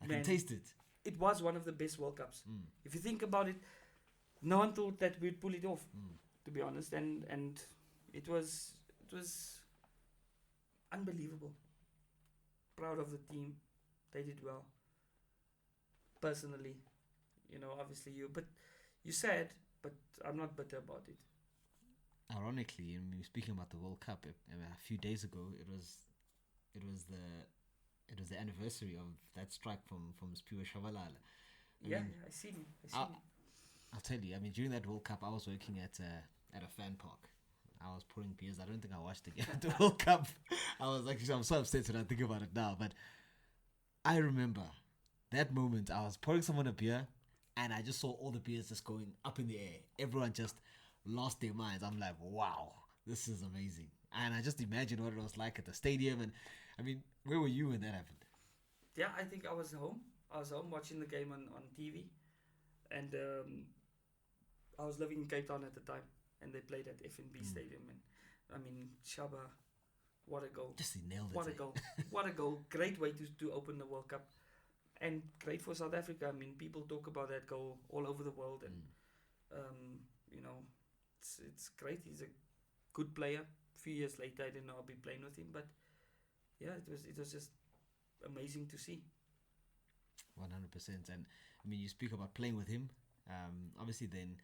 I can taste it. It was one of the best World Cups. If you think about it, no one thought that we'd pull it off, to be honest, and it was unbelievable. Proud of the team, they did well. Personally, obviously but you're sad, but I'm not bitter about it. Ironically, speaking about the World Cup, a few days ago, it was the anniversary of that strike from Spiwa Shabalala. I see him. I'll tell you. During that World Cup, I was working at a fan park. I was pouring beers. I don't think I watched the World Cup. I'm so upset when I think about it now. But I remember that moment. I was pouring someone a beer, and I just saw all the beers just going up in the air. Everyone just lost their minds. I'm like, wow, this is amazing. And I just imagine what it was like at the stadium. And where were you when that happened? Yeah, I think I was home. I was home watching the game on TV, and I was living in Cape Town at the time, and they played at FNB Stadium, and Shaba, what a goal! Just he nailed it. What a goal! What a goal! Great way to open the World Cup, and great for South Africa. People talk about that goal all over the world, and it's great. He's a good player. A few years later, I didn't know I'll be playing with him, but yeah, it was just amazing to see. 100%. And you speak about playing with him. Obviously, then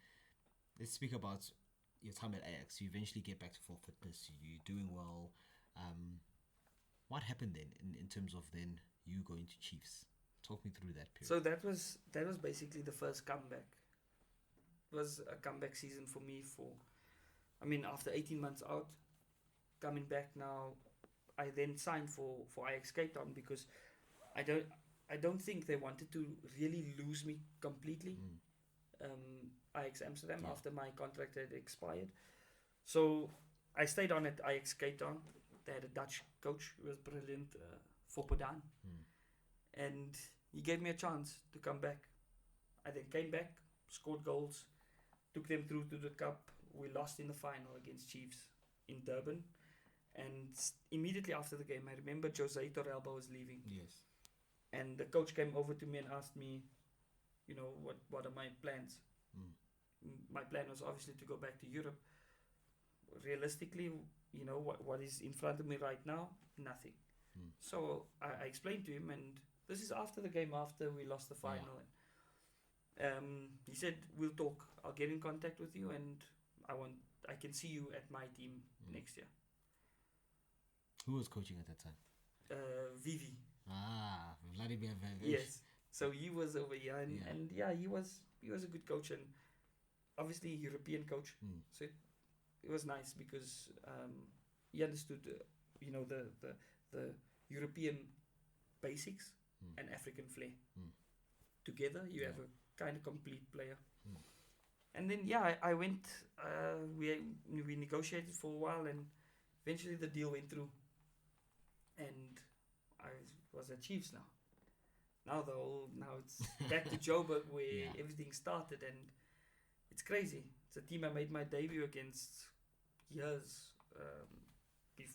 let's speak about your time at Ajax. You eventually get back to full fitness. You're doing well. What happened then in terms of then you going to Chiefs? Talk me through that period. So that was basically the first comeback. It was a comeback season for me. After 18 months out, coming back now, I then signed for Ajax Cape Town because I don't think they wanted to really lose me completely. Ajax Amsterdam after my contract had expired. So I stayed on at Ajax Cape Town. They had a Dutch coach who was brilliant, for Podan. And he gave me a chance to come back. I then came back, scored goals, took them through to the cup. We lost in the final against Chiefs in Durban. And immediately after the game, I remember Jose Torrealba was leaving. Yes. And the coach came over to me and asked me, what are my plans? My plan was obviously to go back to Europe. Realistically, what is in front of me right now? Nothing. So I explained to him, and this is after the game, after we lost the final. And he said, we'll talk. I'll get in contact with you, and I can see you at my team next year. Who was coaching at that time? Vivi. Vladimir Vivic. Yes. So he was over here, and he was a good coach, and obviously a European coach. So it was nice because he understood, the European basics and African flair. Together, you have a kind of complete player. And then I went. We negotiated for a while, and eventually the deal went through. And I was at Chiefs now. Now it's back to Joburg where everything started, and it's crazy. It's a team I made my debut against years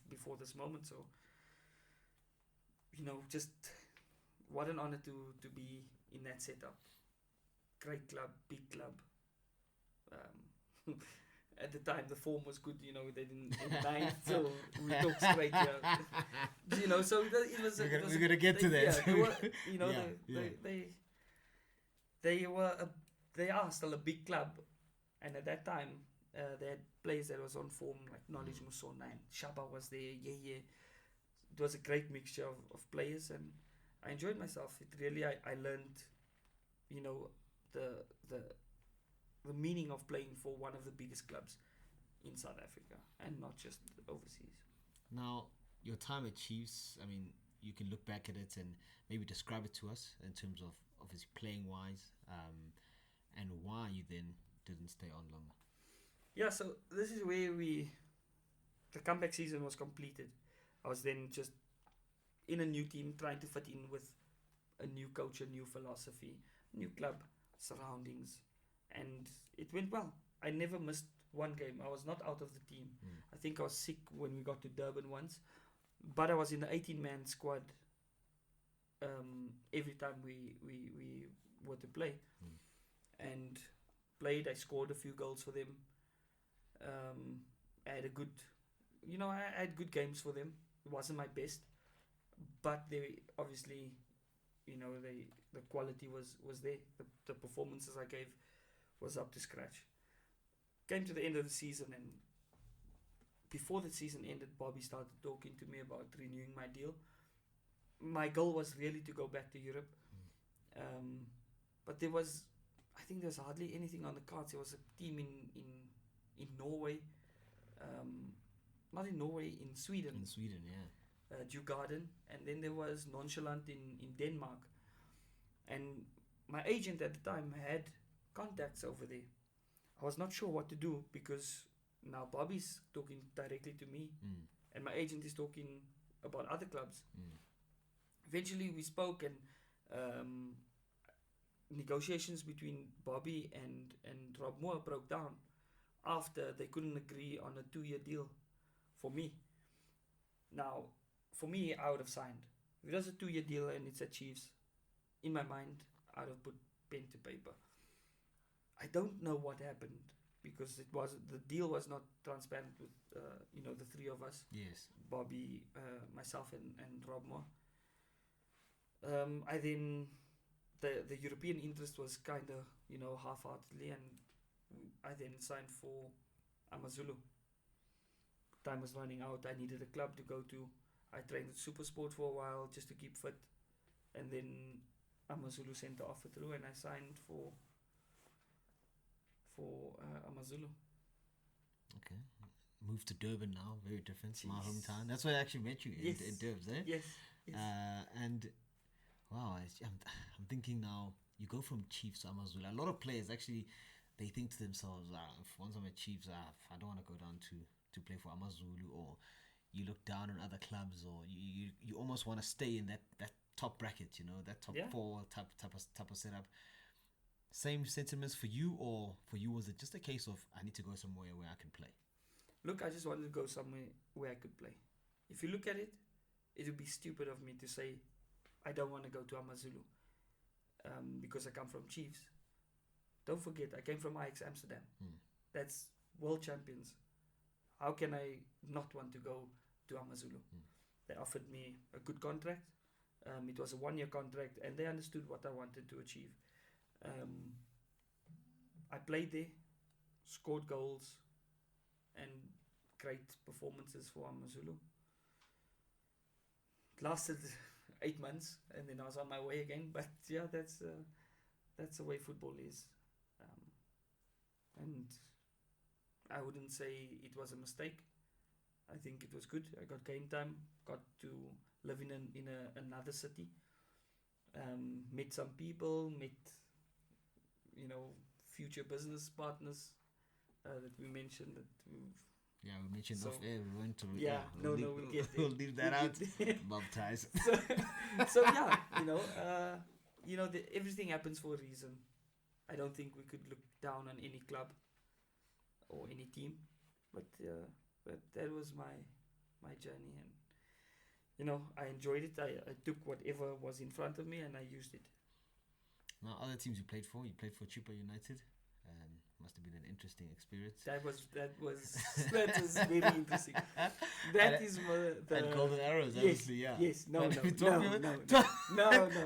before this moment. So just what an honor to be in that setup. Great club, big club. At the time, the form was good. They didn't ninth, so we talk straight here. So it was. We're gonna get to that. They are still a big club, and at that time, they had players that was on form like Knowledge Musona and Shaba was there. It was a great mixture of players, and I enjoyed myself. It really, I learned, the meaning of playing for one of the biggest clubs in South Africa and not just overseas. Now, your time at Chiefs, I mean, you can look back at it and maybe describe it to us in terms of obviously playing wise, and why you then didn't stay on longer. Yeah, so this is where the comeback season was completed. I was then just in a new team, trying to fit in with a new coach, a new philosophy, new club, surroundings. And it went well. I never missed one game. I was not out of the team. I think I was sick when we got to Durban once, but I was in the 18-man squad every time we were to play, and played. I scored a few goals for them. I had I had good games for them. It wasn't my best, but they obviously, the quality was there. The performances I gave was up to scratch. Came to the end of the season, and before the season ended, Bobby started talking to me about renewing my deal. My goal was really to go back to Europe, but I think there's hardly anything on the cards. There was a team in Norway, not in Norway, in Sweden. In Sweden, yeah. Djurgården, and then there was Nonchalant in Denmark, and my agent at the time had contacts over there. I was not sure what to do because now Bobby's talking directly to me, and my agent is talking about other clubs. Eventually we spoke, and negotiations between Bobby and Rob Mohr broke down after they couldn't agree on a 2-year deal for me. Now, for me, I would have signed. If it was a 2-year deal and it's at Chiefs, in my mind, I would have put pen to paper. I don't know what happened because the deal was not transparent with the three of us. Yes. Bobby, myself, and Rob Mohr. I then the European interest was kind of half-heartedly, and I then signed for AmaZulu. Time was running out. I needed a club to go to. I trained at Supersport for a while just to keep fit, and then AmaZulu sent the offer through, and I signed for AmaZulu. Okay. Moved to Durban now, very different. Jeez. My hometown. That's where I actually met you in Durbs, eh? Yes. And wow, I'm thinking now, you go from Chiefs to AmaZulu. A lot of players actually, they think to themselves, once I'm at Chiefs, I don't want to go down to play for AmaZulu, or you look down on other clubs, or you almost want to stay in that top bracket, that top 4 type of setup. Same sentiments for you, or for you was it just a case of I need to go somewhere where I can play? Look, I just wanted to go somewhere where I could play. If you look at it, it would be stupid of me to say I don't want to go to AmaZulu because I come from Chiefs. Don't forget, I came from Ajax Amsterdam. That's world champions. How can I not want to go to AmaZulu? They offered me a good contract. It was a 1-year contract, and they understood what I wanted to achieve. I played there, scored goals, and great performances for AmaZulu. lasted 8 months, and then I was on my way again. But yeah, that's the way football is, and I wouldn't say it was a mistake. I think it was good. I got game time, got to live in another city, met some people, met future business partners that we mentioned that we've. Yeah, we mentioned off air. We went to. We'll get there. We'll leave that out. Bob ties. So yeah, everything happens for a reason. I don't think we could look down on any club or any team, but that was my journey, and I enjoyed it. I took whatever was in front of me and I used it. Now, other teams you played for Chippa United. Must have been an interesting experience. That was very interesting. That is the and Golden Arrows, obviously, yeah. Yes, no.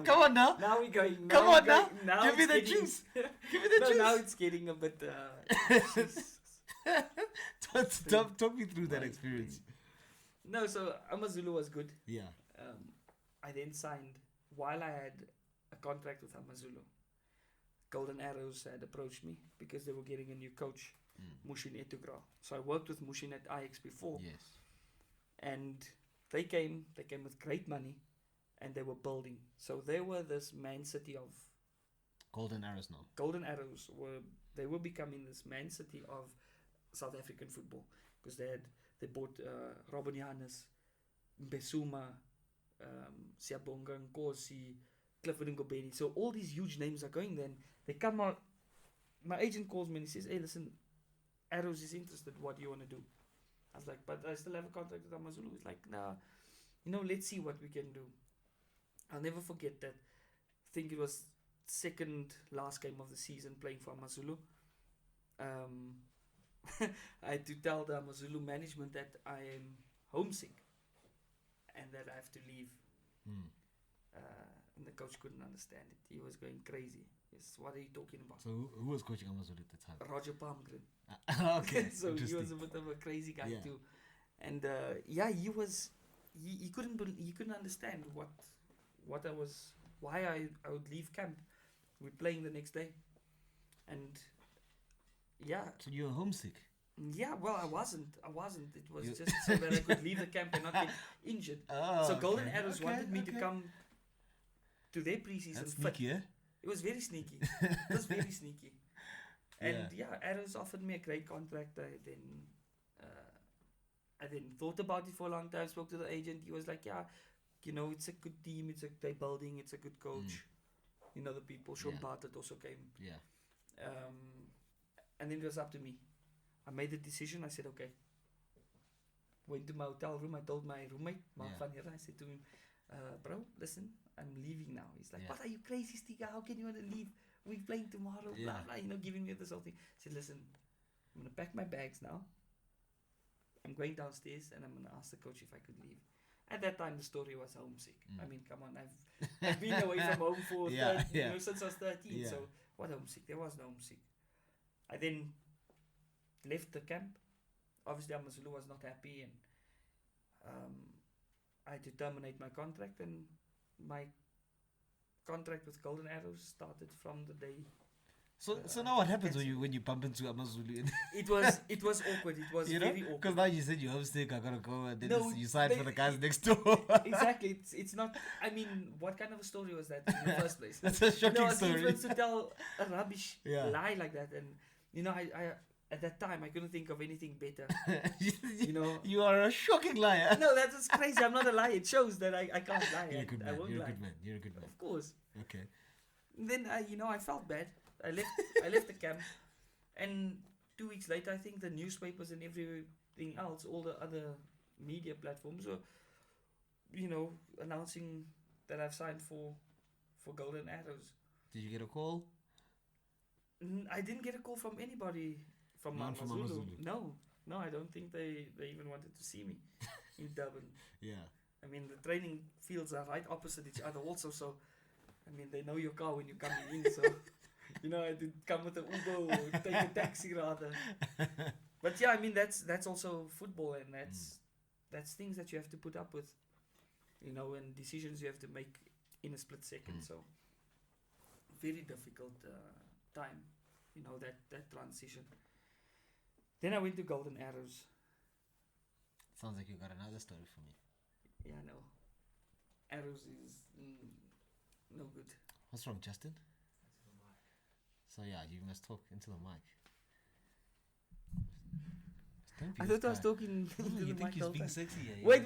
Come on now. Now we're going. Come on now. Now Give me the juice. Give me the juice. Now it's getting a bit. Talk me through that experience. No, so Amazulu was good. Yeah. I then signed while I had a contract with Amazulu. Golden Arrows had approached me because they were getting a new coach, Mushin Etugra. So I worked with Mushin at Ajax before. Yes. And they came with great money, and they were building. So they were this Man City of Golden Arrows now. Golden Arrows were becoming this Man City of South African football, because they bought Robin Janus, Mbesuma, Siabonga Nkosi, Clifford Ngobeni. So all these huge names are going then. They come out. My agent calls me and he says, "Hey, listen, Arrows is interested. What do you want to do?" I was like, "But I still have a contract with Amazulu." He's like, "Nah, let's see what we can do." I'll never forget that. I think it was second last game of the season playing for Amazulu. I had to tell the Amazulu management that I am homesick and that I have to leave. And the coach couldn't understand it. He was going crazy. Yes, what are you talking about? So who was coaching Amazulu at the time? Roger Palmgren. Okay. So he was a bit of a crazy guy too. And he couldn't understand what I was, why I would leave camp. We're playing the next day. And yeah. So you were homesick? Yeah, well, I wasn't. It was just so that I could leave the camp and not get injured. So Golden Arrows wanted me to come to their preseason. That's sneaky, eh? It was very sneaky. It was very sneaky. And Arrows offered me a great contract. I then thought about it for a long time. Spoke to the agent. He was like, "Yeah, it's a good team. They're building. It's a good coach. The people. Sean Bartlett also came. Yeah. And then it was up to me. I made the decision. I said, okay. Went to my hotel room. I told my roommate, Mark van Heerden, I said to him, "Bro, listen, I'm leaving now." He's like, "What are you crazy, Stiga? How can you want to leave? We're playing tomorrow." Blah, blah, giving me this whole thing. I said, "Listen, I'm going to pack my bags now. I'm going downstairs and I'm going to ask the coach if I could leave." At that time, the story was homesick. I mean, come on, I've been away from home for since I was 13. Yeah. So what homesick? There was no homesick. I then left the camp. Obviously, Amazulu was not happy, and I had to terminate my contract, and my contract with Golden Arrows started from the day. So now what happens when you bump into Amazulu? It was awkward. It was very awkward. Because now you said you're homesick, I gotta go, and then you signed for the guys next door. Exactly. It's not. I mean, what kind of a story was that in the first place? That's a shocking story. It's to tell a rubbish lie like that, and I at that time I couldn't think of anything better. You are a shocking liar. No, that's crazy. I'm not a liar. It shows that I can't lie. You're a good man. I won't You're lie. a good man. You're a good man. Of course. Okay. Then I felt bad. I left the camp, and 2 weeks later, I think the newspapers and everything else, all the other media platforms were, announcing that I've signed for Golden Arrows. Did you get a call? I didn't get a call from anybody from Amazulu. No, I don't think they even wanted to see me in Durban. Yeah. I mean, the training fields are right opposite each other also, so, I mean, they know your car when you're coming in, so... I did come with an Uber or take a taxi rather. But yeah, I mean that's also football, and that's things that you have to put up with. and decisions you have to make in a split second. So very difficult time, that transition. Then I went to Golden Arrows. Sounds like you got another story for me. Yeah, no. Arrows is no good. What's wrong, Justin? So yeah, you must talk into the mic. I thought I was talking into the you mic. think he's all being time. sexy? Yeah, Wait,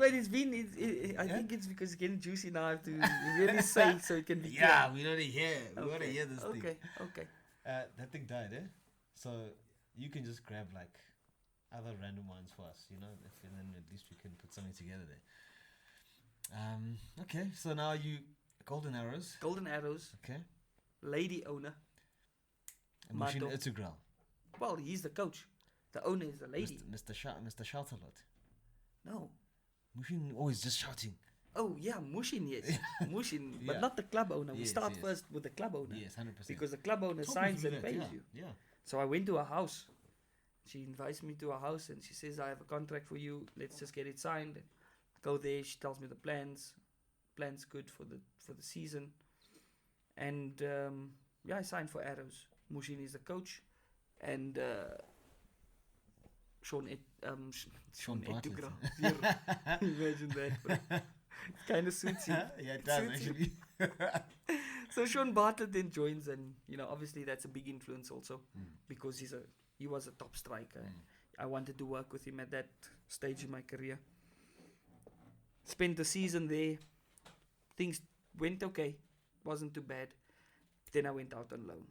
I think it's because it's getting juicy now. I have to really say so it can be Yeah, we want to hear. We want to Okay, hear this thing. Okay. That thing died, eh? So you can just grab like other random ones for us, and then at least we can put something together there. Okay, so now you Golden Arrows. Golden Arrows. Okay. Lady owner. And Mushin Mato. Itugral. Well, he's the coach. The owner is the lady. Mr. Shout a lot. No. Mushin always just shouting. Oh yeah, Mushin, yes. Mushin, but Yeah. not the club owner. We Yes, start yes. first with the club owner. Yes, 100%. Because the club owner Talk me signs through and that, pays yeah, you. Yeah. So I went to her house. She invites me to her house and she says, I have a contract for you. Let's just get it signed. And go there. She tells me the plans. Plans good for the season. And I signed for Arrows. Mushin is the coach. And Sean Bartlett. Etugral. Imagine that, bro. It kind of suits him. Yeah, it does Suits him. actually. So Sean Bartlett then joins, and obviously that's a big influence also because he was a top striker. I wanted to work with him at that stage in my career. Spent the season there. Things went okay, wasn't too bad. Then I went out on loan.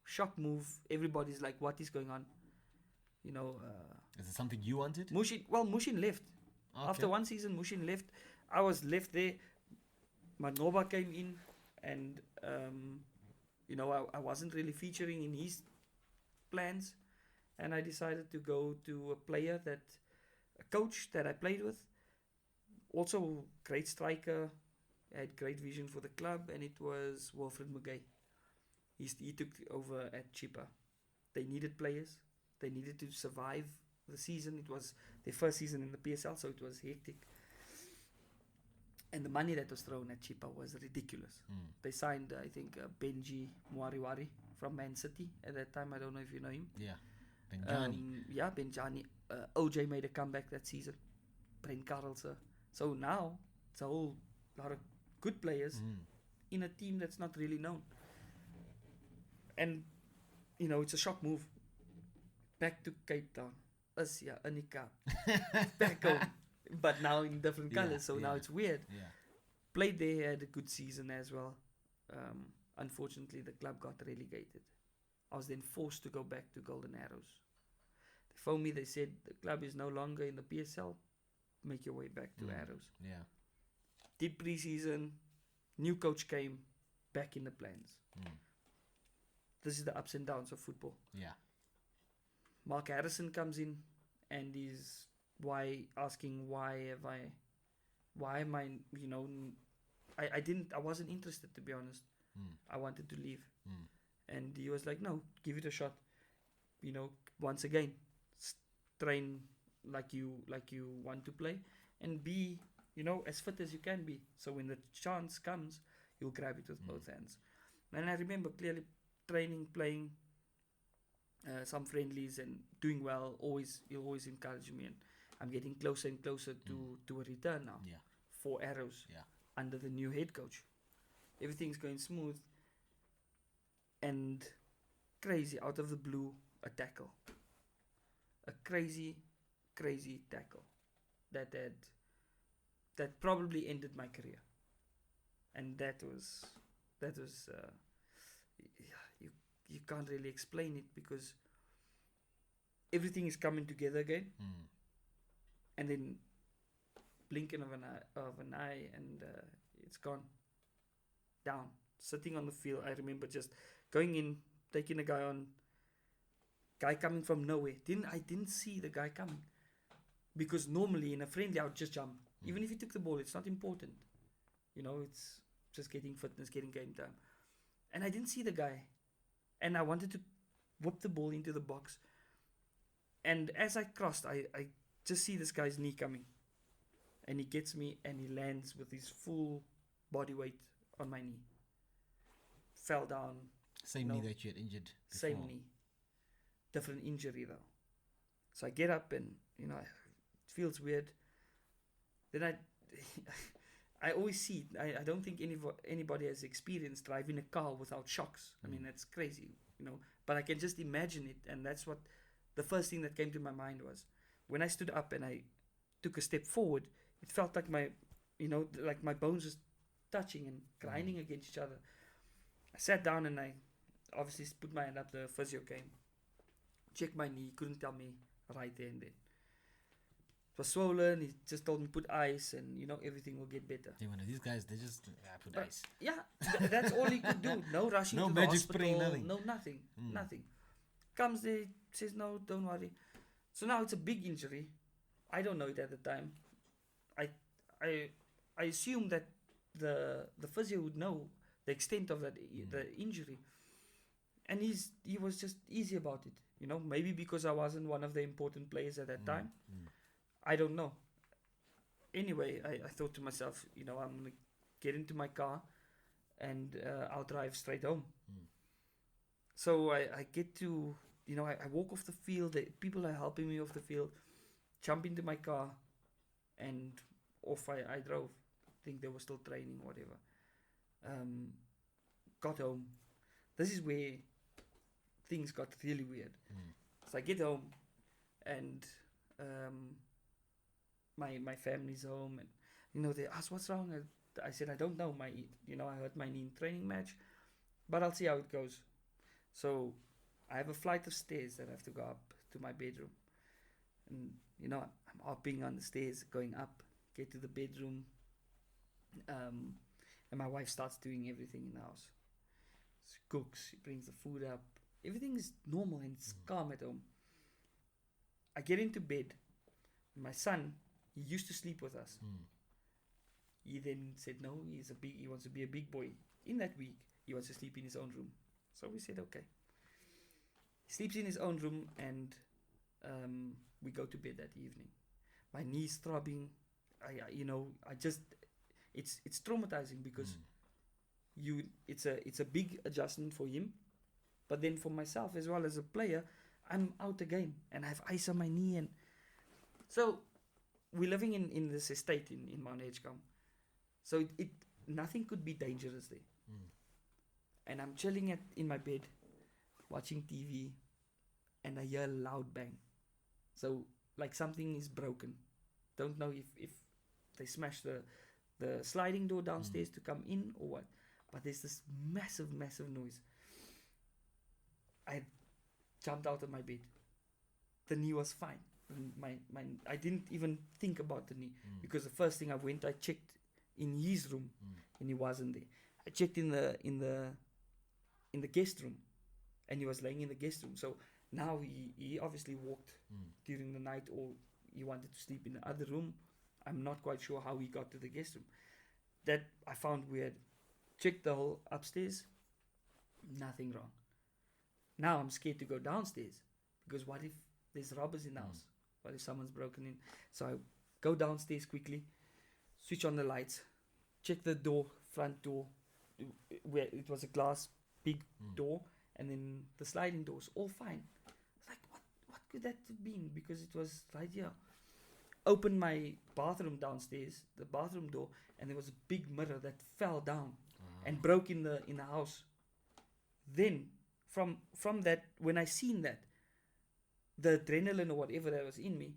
Shock move. Everybody's like, "What is going on?" Is it something you wanted? Mushin left. Okay. After one season, Mushin left. I was left there. Manoba came in, and I wasn't really featuring in his plans, and I decided to go to a coach that I played with, also great striker, had great vision for the club, and it was Wilfred Mugay. He took over at Chippa. They needed players. They needed to survive the season. It was their first season in the PSL, so it was hectic. And the money that was thrown at Chippa was ridiculous. They signed, I think, Benji Mwariwari from Man City at that time. I don't know if you know him. Yeah. Benjani. Benjani. OJ made a comeback that season. Brent Karelse. So now it's a whole lot of good players in a team that's not really known. And, it's a shock move. Back to Cape Town. Asia, Anika. Back home. But now in different colors, so now it's weird. Yeah. Played there, had a good season as well. Unfortunately, the club got relegated. I was then forced to go back to Golden Arrows. They phoned me, they said, the club is no longer in the PSL. Make your way back to Arrows. Yeah. Did pre-season, new coach came, back in the plans. This is the ups and downs of football. Yeah. Mark Harrison comes in and is why am I, I wasn't interested, to be honest. I wanted to leave. And he was like, no, give it a shot. Once again, train like you want to play and be, as fit as you can be. So when the chance comes, you'll grab it with both hands. And I remember clearly training, playing some friendlies and doing well. He'll always encourage me, and I'm getting closer and closer to a return now. Yeah. 4 Arrows. Yeah. Under the new head coach. Everything's going smooth. And crazy, out of the blue, a tackle. A crazy tackle. That probably ended my career. And that was you can't really explain it because everything is coming together again. And then blinking of an eye and it's gone. Down. Sitting on the field, I remember just going in, taking a guy on, guy coming from nowhere. I didn't see the guy coming. Because normally in a friendly I would just jump. Even if he took the ball, it's not important. It's just getting fitness, getting game time. And I didn't see the guy. And I wanted to whip the ball into the box. And as I crossed, I just see this guy's knee coming. and he gets me and he lands with his full body weight on my knee. Fell down. Same knee that you had injured before. Same knee. Different injury though. So I get up and, it feels weird. Then I always see, I don't think anybody has experienced driving a car without shocks. I mean, that's crazy, but I can just imagine it. And that's what the first thing that came to my mind was when I stood up and I took a step forward, it felt like like my bones was touching and grinding against each other. I sat down and I obviously put my hand up. The physio came, checked my knee, couldn't tell me right there and then. It was swollen. He just told me put ice and everything will get better. Yeah, one of these guys, they just put ice. Yeah, that's all he could do. No rushing No to magic the hospital. spray, nothing. No, nothing. Nothing. Comes there, says no, don't worry. So now it's a big injury. I don't know it at the time. I assume that the physio would know the extent of the injury, and he was just easy about it. Maybe because I wasn't one of the important players at that time. I don't know. Anyway, I thought to myself, I'm gonna get into my car, and I'll drive straight home. So I get to, I walk off the field. The people are helping me off the field. Jump into my car, and off I drove. I think they were still training, whatever. Got home. This is where things got really weird. So I get home, and my family's home, and they ask what's wrong. I said I don't know. I hurt my knee in training match, but I'll see how it goes. So I have a flight of stairs that I have to go up to my bedroom, and I'm hopping on the stairs, going up, get to the bedroom, and my wife starts doing everything in the house. She cooks, she brings the food up. Everything is normal and it's calm at home. I get into bed. My son, he used to sleep with us. He then said no, he wants to be a big boy. In that week, he wants to sleep in his own room. So we said okay. He sleeps in his own room, and we go to bed that evening. My knee's throbbing. It's traumatizing because it's a big adjustment for him, but then for myself as well as a player, I'm out again and I have ice on my knee, and so we're living in this estate in Mount Edgecombe, so it nothing could be dangerous there. And I'm chilling in my bed watching TV, and I hear a loud bang, so like something is broken. Don't know if they smashed the sliding door downstairs to come in or what, but there's this massive noise. I jumped out of my bed. The knee was fine. I didn't even think about the knee, because the first thing I checked in his room, and he wasn't there. I checked in the guest room, and he was laying in the guest room. So now he obviously walked during the night, or he wanted to sleep in the other room. I'm not quite sure how he got to the guest room. That I found weird. Checked the whole upstairs. Nothing wrong. Now I'm scared to go downstairs, because what if there's robbers in the house? What if someone's broken in? So I go downstairs quickly, switch on the lights, check the door, front door, where it was a glass big door, and then the sliding doors, all fine. Like, what could that have been? Because it was right here. Opened my bathroom downstairs, the bathroom door, and there was a big mirror that fell down and broke in the house. Then from that, when I seen that, the adrenaline or whatever that was in me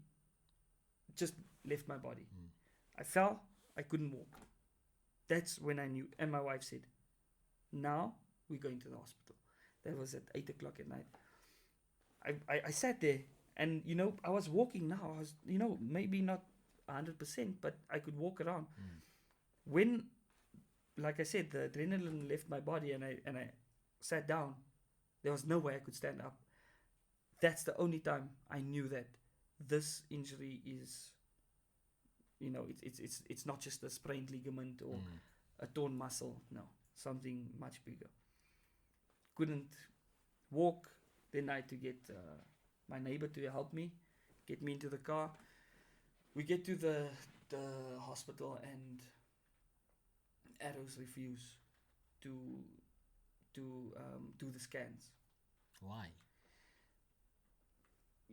just left my body. I fell, I couldn't walk. That's when I knew, and my wife said, now we're going to the hospital. That was at 8 o'clock at night. I sat there, and I was walking now. I was, maybe not 100%, but I could walk around. When, like I said, the adrenaline left my body, and I sat down, there was no way I could stand up. That's the only time I knew that this injury is, it's not just a sprained ligament or a torn muscle. No, something much bigger. Couldn't walk. Then I had to get my neighbor to help me, get me into the car. We get to the hospital and Arrows refuse to do the scans. Why?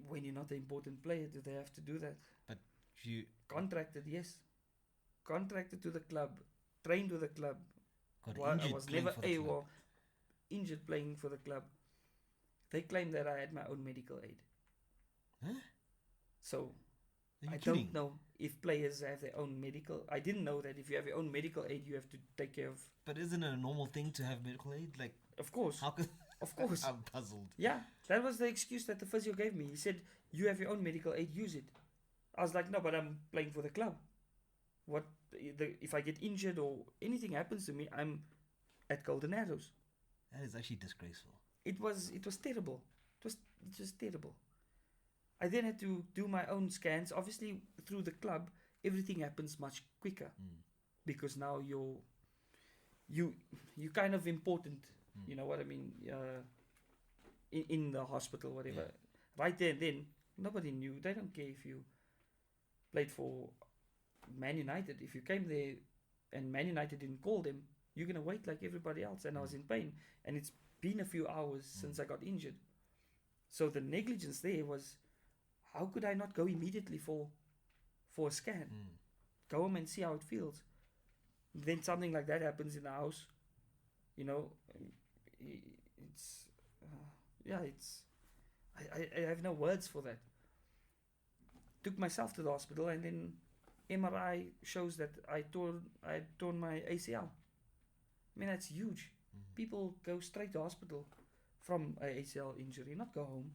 When you're not an important player, do they have to do that? But you Contracted, yes. Contracted to the club, trained with the club. got Well, I injured was playing never for the club. injured playing for the club. They claimed that I had my own medical aid. Huh? So Are you I kidding? don't know if players have their own medical. I didn't know that if you have your own medical aid, you have to take care of. But isn't it a normal thing to have medical aid? Like, Of course, how could... of course. I'm puzzled. Yeah, that was the excuse that the physio gave me. He said, "You have your own medical aid, use it." I was like, "No, but I'm playing for the club. What if I get injured or anything happens to me? I'm at Golden Arrows." That is actually disgraceful. It was terrible. It was terrible. I then had to do my own scans. Obviously, through the club, everything happens much quicker because now you kind of important. You know what I mean? In the hospital, whatever. Yeah. Right there and then, nobody knew. They don't care if you played for Man United. If you came there and Man United didn't call them, you're gonna wait like everybody else. And I was in pain, and it's been a few hours since I got injured. So the negligence there was, how could I not go immediately for a scan? Go home and see how it feels. Then something like that happens in the house. You know, it's it's. I have no words for that. Took myself to the hospital, and then MRI shows that I had torn my ACL. I mean, that's huge. People go straight to hospital from a ACL injury, not go home,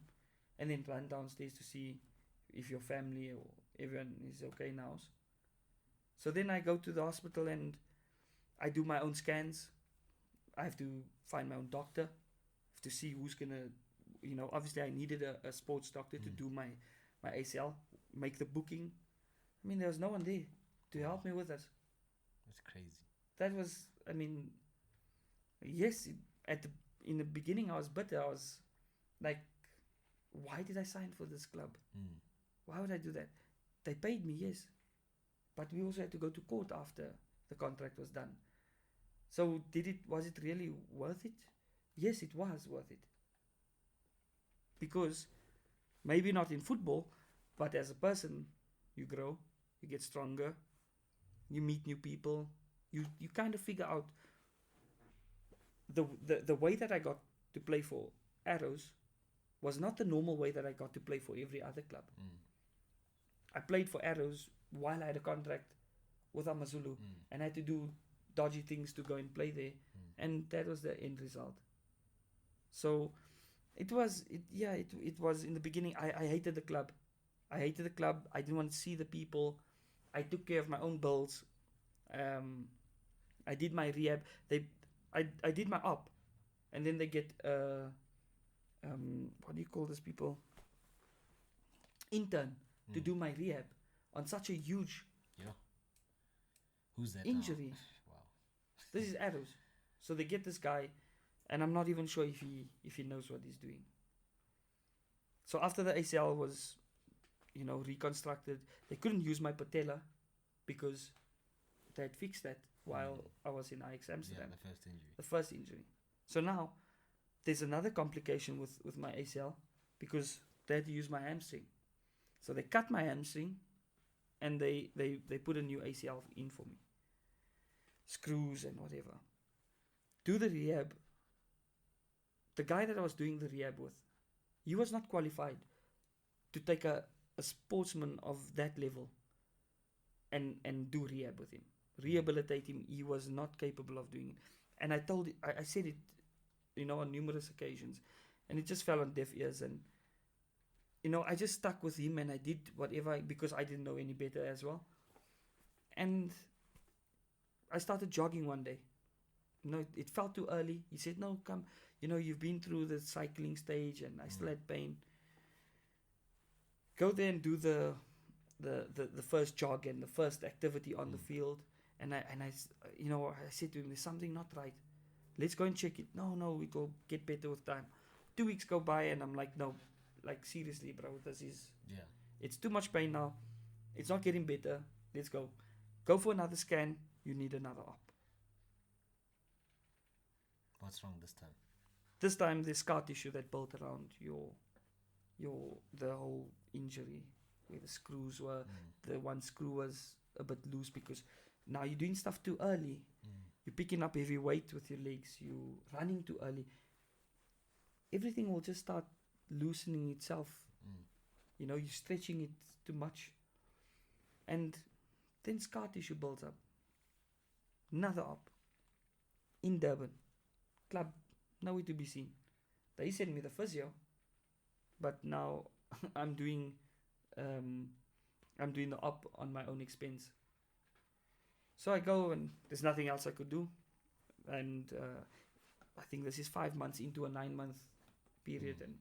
and then run downstairs to see if your family or everyone is okay in the house. So then I go to the hospital and I do my own scans. I have to find my own doctor, have to see who's gonna, obviously I needed a sports doctor to do my ACL, make the booking. I mean, there was no one there to help me with that. That's crazy. That was, I mean, yes, in the beginning I was bitter. I was like, why did I sign for this club? Why would I do that? They paid me, yes, but we also had to go to court after the contract was done. So was it really worth it? Yes, it was worth it. Because maybe not in football, but as a person, you grow, you get stronger, you meet new people, you kind of figure out the way that I got to play for Arrows was not the normal way that I got to play for every other club. I played for Arrows while I had a contract with Amazulu, and I had to do dodgy things to go and play there, and that was the end result. So it was in the beginning. I hated the club. I didn't want to see the people. I took care of my own bills. I did my rehab. I did my op, and then they get what do you call these people? Intern to do my rehab on such a huge Who's that injury. now? Wow. This is Arrows, so they get this guy, and I'm not even sure if he knows what he's doing. So after the ACL was, reconstructed, they couldn't use my patella because they had fixed that while I was in Ajax Amsterdam. Yeah, the first injury. So now there's another complication with my ACL because they had to use my hamstring. So they cut my hamstring and they put a new ACL in for me. Screws and whatever. Do the rehab. The guy that I was doing the rehab with, he was not qualified to take a sportsman of that level and do rehab with him. Rehabilitate him. He was not capable of doing it. And I said it, on numerous occasions. And it just fell on deaf ears. And, I just stuck with him and I did whatever because I didn't know any better as well. And I started jogging one day. It felt too early. He said, "No, come. You've been through the cycling stage," and I still had pain. Go there and do the first jog and the first activity on the field. And I said to him, "There's something not right. Let's go and check it." No, it will get better with time. 2 weeks go by and I'm like, "No, like seriously, bro, this is it's too much pain now. It's not getting better. let's go. Go for another scan. You need another op. What's wrong this time? This time the scar tissue that built around the whole injury, where the screws were, the one screw was a bit loose because now you're doing stuff too early. You're picking up heavy weight with your legs. You running too early. Everything will just start loosening itself. You know, you're stretching it too much, and then scar tissue builds up. Another op in Durban, club nowhere to be seen. They sent me the physio, but now I'm doing the op on my own expense. So I go, and there's nothing else I could do, and I think this is 5 months into a 9-month period, and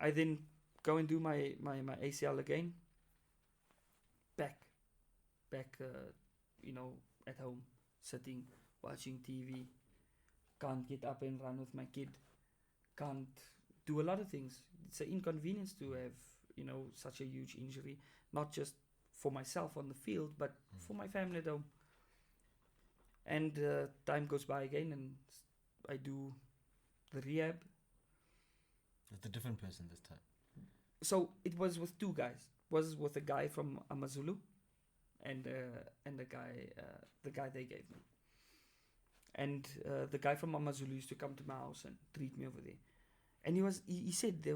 I then go and do my ACL again. Back, you know, at home, sitting, watching TV. Can't get up and run with my kid. Can't do a lot of things. It's an inconvenience to have, you know, such a huge injury, not just for myself on the field, but for my family at home. And time goes by again, and I do the rehab. With a different person this time. So it was with two guys. It was with a guy from Amazulu, and the guy they gave me. And the guy from Amazulu used to come to my house and treat me over there. And he said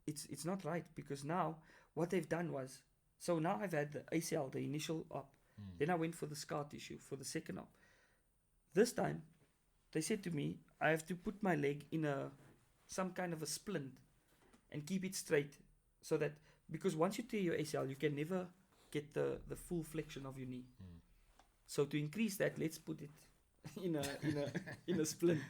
it's not right, because now what they've done was, so now I've had the ACL, the initial op. Then I went for the scar tissue for the second op. This time, they said to me, I have to put my leg in some kind of a splint and keep it straight, so that, because once you tear your ACL, you can never get the full flexion of your knee. So to increase that, let's put it in a splint.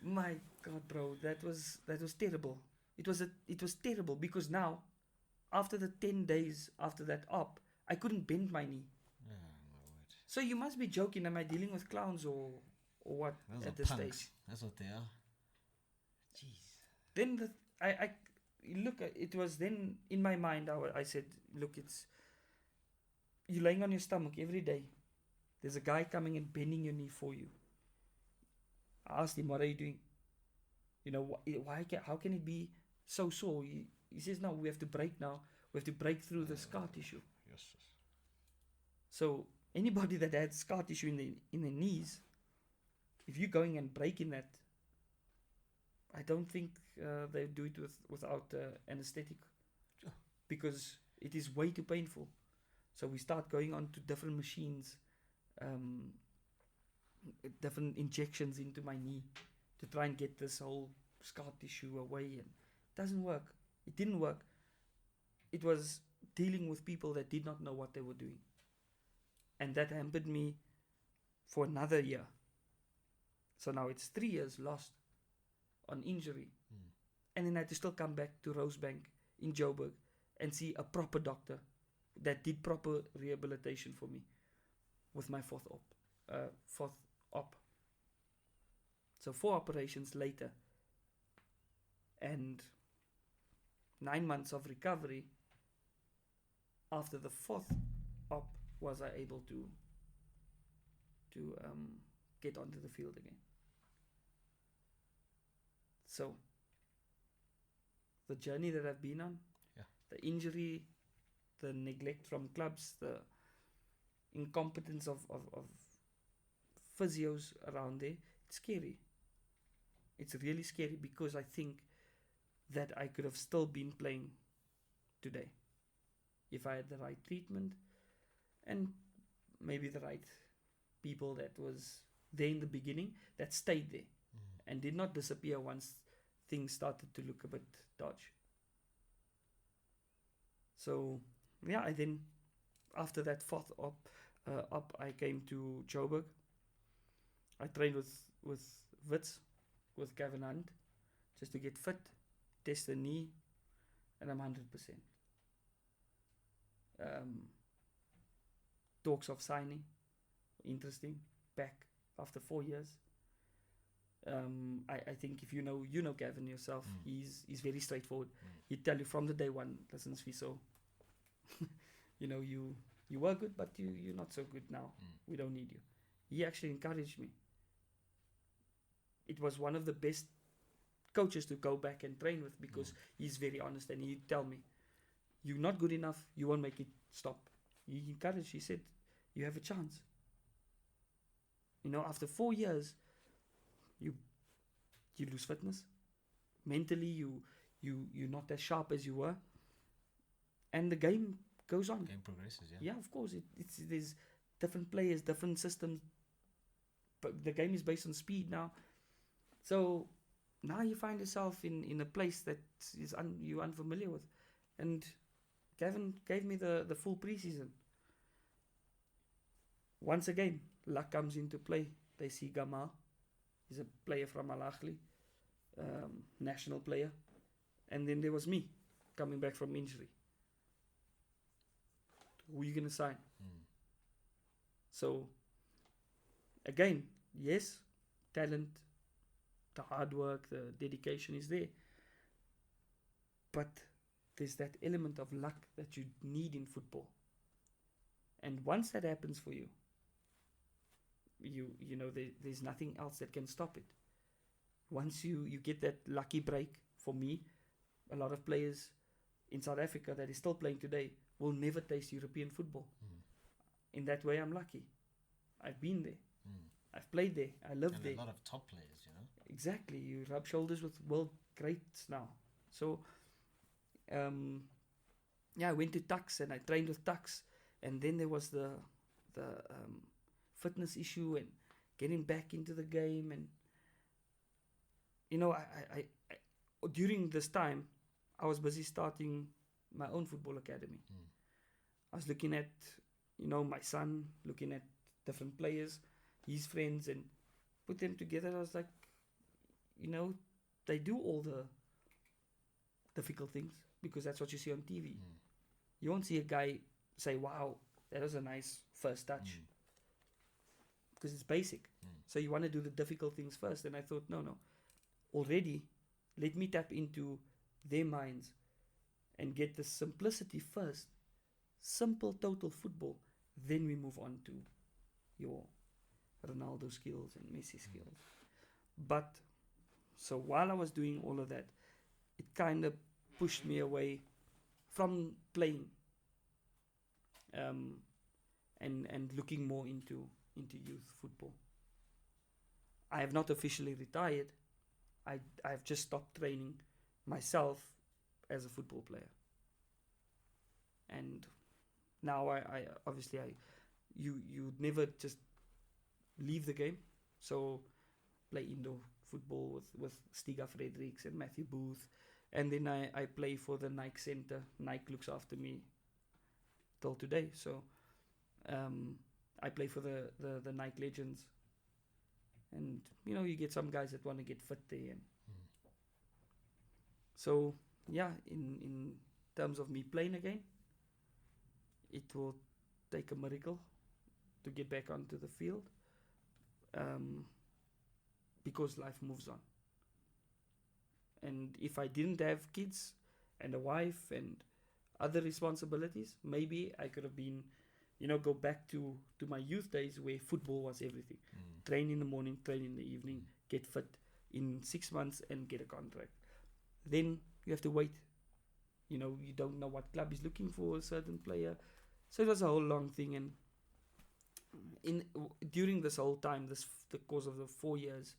My God, bro, that was terrible. It was terrible, because now, after the 10 days after that op, I couldn't bend my knee. Oh, my word. So you must be joking. Am I dealing with clowns or what? Those at are this punks. stage? That's what they are. Jeez. Then I look. It was then in my mind. I said, look, you're laying on your stomach every day. There's a guy coming and bending your knee for you. I asked him, what are you doing? You know, how can it be so sore? He says, no, we have to break now. We have to break through the scar tissue. Yes. So anybody that had scar tissue in the knees, if you're going and breaking that, I don't think they do it without anesthetic, because it is way too painful. So we start going on to different machines, different injections into my knee to try and get this whole scar tissue away, and it doesn't work. It didn't work. It was dealing with people that did not know what they were doing, and that hampered me for another year. So now it's 3 years lost on injury, and then I had to still come back to Rosebank in Joburg and see a proper doctor that did proper rehabilitation for me with my fourth op. So 4 operations later and 9 months of recovery, after the 4th op was I able to get onto the field again. So the journey that I've been on, the injury, the neglect from clubs, the incompetence of physios around there, it's scary. It's really scary, because I think that I could have still been playing today if I had the right treatment and maybe the right people that was there in the beginning, that stayed there and did not disappear once things started to look a bit dodgy. So yeah, I then, after that 4th op, I came to Joburg. I trained with Wits, with Gavin Hunt, just to get fit, test the knee, and I'm 100%. Talks of signing, interesting, back after 4 years. I think if you know Gavin yourself, he's very straightforward. He'd tell you from the day one, listen, Fiso, you were good, but you're not so good now. We don't need you. He actually encouraged me. It was one of the best coaches to go back and train with, because he's very honest, and he'd tell me, you're not good enough, you won't make it stop. He encouraged, he said, you have a chance. After 4 years, you lose fitness. Mentally, you're not as sharp as you were. And the game goes on. Game progresses, yeah. Yeah, of course. There's different players, different systems. But the game is based on speed now. So now you find yourself in a place that you're unfamiliar with. And Gavin gave me the full preseason. Once again, luck comes into play. They see Gamal. He's a player from Al-Ahly, national player. And then there was me, coming back from injury. Who are you going to sign? So, again, yes, talent, the hard work, the dedication is there. But there's that element of luck that you need in football. And once that happens for you, there's nothing else that can stop it. Once you get that lucky break, for me, a lot of players in South Africa that is still playing today will never taste European football. In that way, I'm lucky. I've been there. I've played there. I lived there. A lot of top players, Exactly. You rub shoulders with world greats now. So, I went to Tux and I trained with Tux. And then there was the fitness issue and getting back into the game. And, I during this time, I was busy starting my own football academy. I was looking at, my son, looking at different players, his friends, and put them together. I was like, they do all the difficult things because that's what you see on TV. You won't see a guy say, wow, that was a nice first touch. Because it's basic. So you want to do the difficult things first. And I thought, no. Already, let me tap into their minds and get the simplicity first. Simple, total football. Then we move on to your Ronaldo skills and Messi skills. But, so while I was doing all of that, it kind of pushed me away from playing and looking more into youth football. I have not officially retired. I've just stopped training myself as a football player. And now I obviously you'd never just leave the game. So play indoor football with Stiga Fredericks and Matthew Booth. And then I play for the Nike Center. Nike looks after me till today. So I play for the Nike Legends. And, you get some guys that want to get fit there. And so, in terms of me playing again, it will take a miracle to get back onto the field. Because life moves on. And if I didn't have kids and a wife and other responsibilities, maybe I could have been, go back to my youth days where football was everything. Train in the morning, train in the evening, get fit in 6 months and get a contract. Then you have to wait. You don't know what club is looking for a certain player. So it was a whole long thing. And during this whole time, the course of the 4 years,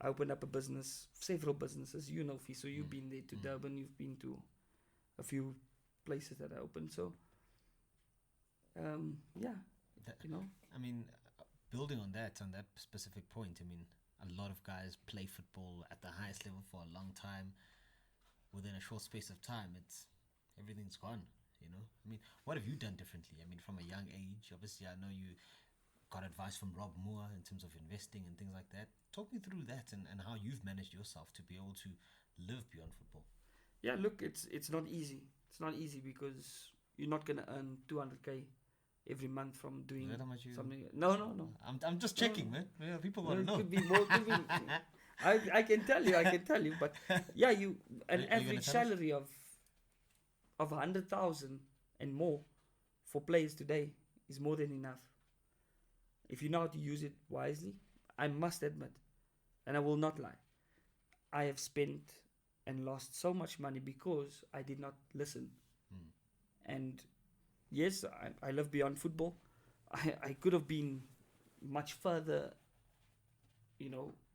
I opened up a business, several businesses. Fiso, you've been there to Durban, you've been to a few places that I opened. So, I mean, building on that specific point, a lot of guys play football at the highest level for a long time. Within a short space of time, everything's gone, what have you done differently? From a young age, obviously, I know you got advice from Rob Mohr in terms of investing and things like that. Talk me through that and how you've managed yourself to be able to live beyond football. Yeah, look, it's not easy. It's not easy because you're not going to earn 200K every month from doing something. No. I'm just checking, man. Yeah, people want to know. It could be more. I can tell you. But yeah, an average salary of 100,000 and more for players today is more than enough. If you know how to use it wisely, I must admit, and I will not lie, I have spent and lost so much money because I did not listen. And yes, I live beyond football. I could have been much further,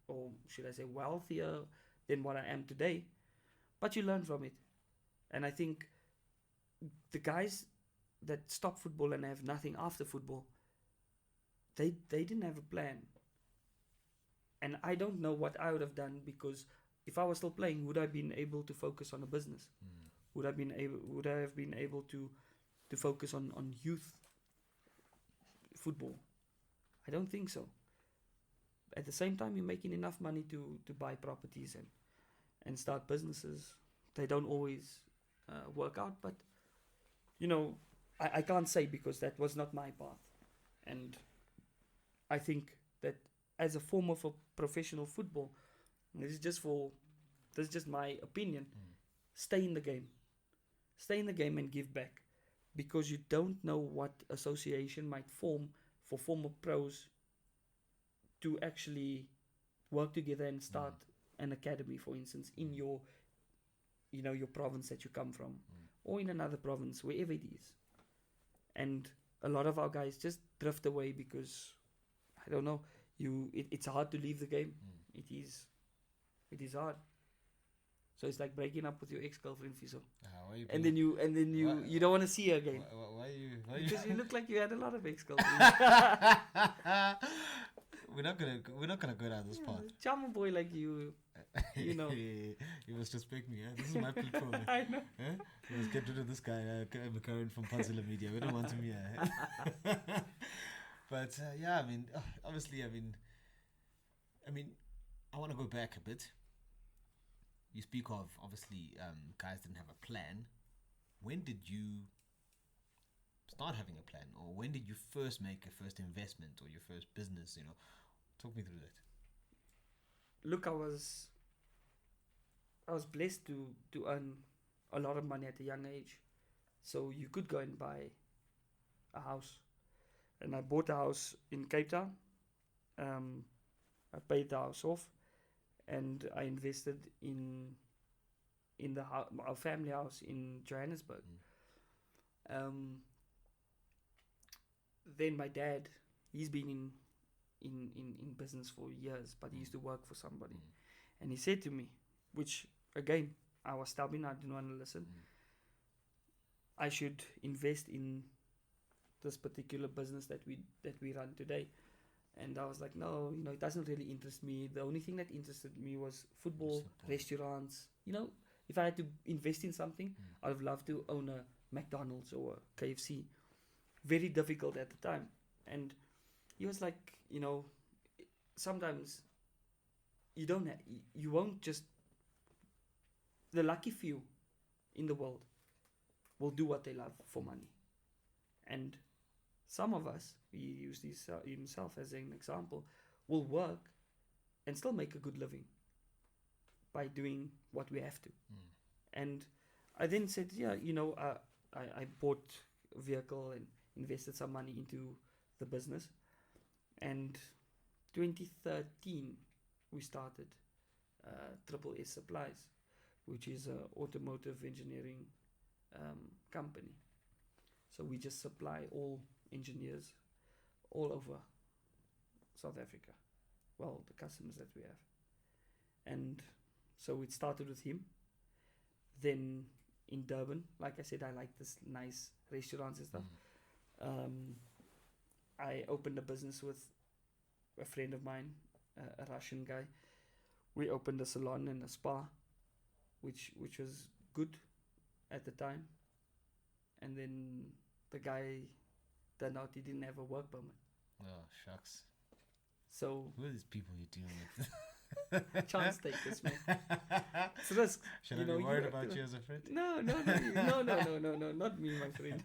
or should I say wealthier than what I am today. But you learn from it. And I think the guys that stop football and have nothing after football, they didn't have a plan. And I don't know what I would have done, because if I was still playing, would I have been able to focus on a business? Would I have been able to focus on youth football? I don't think so. At the same time, you're making enough money to buy properties and start businesses. They don't always work out, but I can't say, because that was not my path. And I think that as a form of a professional football, this is just my opinion, stay in the game. Stay in the game and give back, because you don't know what association might form for former pros to actually work together and start an academy, for instance, in your province that you come from, or in another province, wherever it is. And a lot of our guys just drift away because, I don't know, it's hard to leave the game. It is hard. So it's like breaking up with your ex-girlfriend, Fiso. And then you don't want to see her again. Why you? Because you look like you had a lot of ex-girlfriends. We're not gonna go down this path. Charmer boy like you know. You must respect me. This is my people. I know. You must get rid of this guy, McCurran from Podzila Media. We don't want him here. But yeah, I mean, obviously, I mean, I want to go back a bit. You speak of, obviously, guys didn't have a plan. When did you start having a plan? Or when did you first make your first investment or your first business, Talk me through that. Look, I was blessed to earn a lot of money at a young age. So you could go and buy a house. And I bought a house in Cape Town. I paid the house off. And I invested in our family house in Johannesburg. Then my dad, he's been in business for years, but he used to work for somebody. And he said to me, which again, I was stubborn, I didn't want to listen, I should invest in this particular business that we run today. And I was like, no, it doesn't really interest me. The only thing that interested me was football, restaurants. If I had to invest in something, I'd have loved to own a McDonald's or a KFC. Very difficult at the time. And he was like, sometimes you won't just, the lucky few in the world will do what they love for money. And some of us, he used himself as an example, will work and still make a good living by doing what we have to. And I then said, I bought a vehicle and invested some money into the business. And 2013, we started Triple S Supplies, which is an automotive engineering company. So we just supply all engineers all over South Africa. Well, the customers that we have. And so it started with him. Then in Durban, like I said, I like this nice restaurants and stuff. I opened a business with a friend of mine, a Russian guy. We opened a salon and a spa, which was good at the time. And then the guy turned out he didn't have a work permit. Oh, shucks. So who are these people you're dealing with? Chance takers, man. So that's, should I be worried about you as a friend? No, not me, my friend.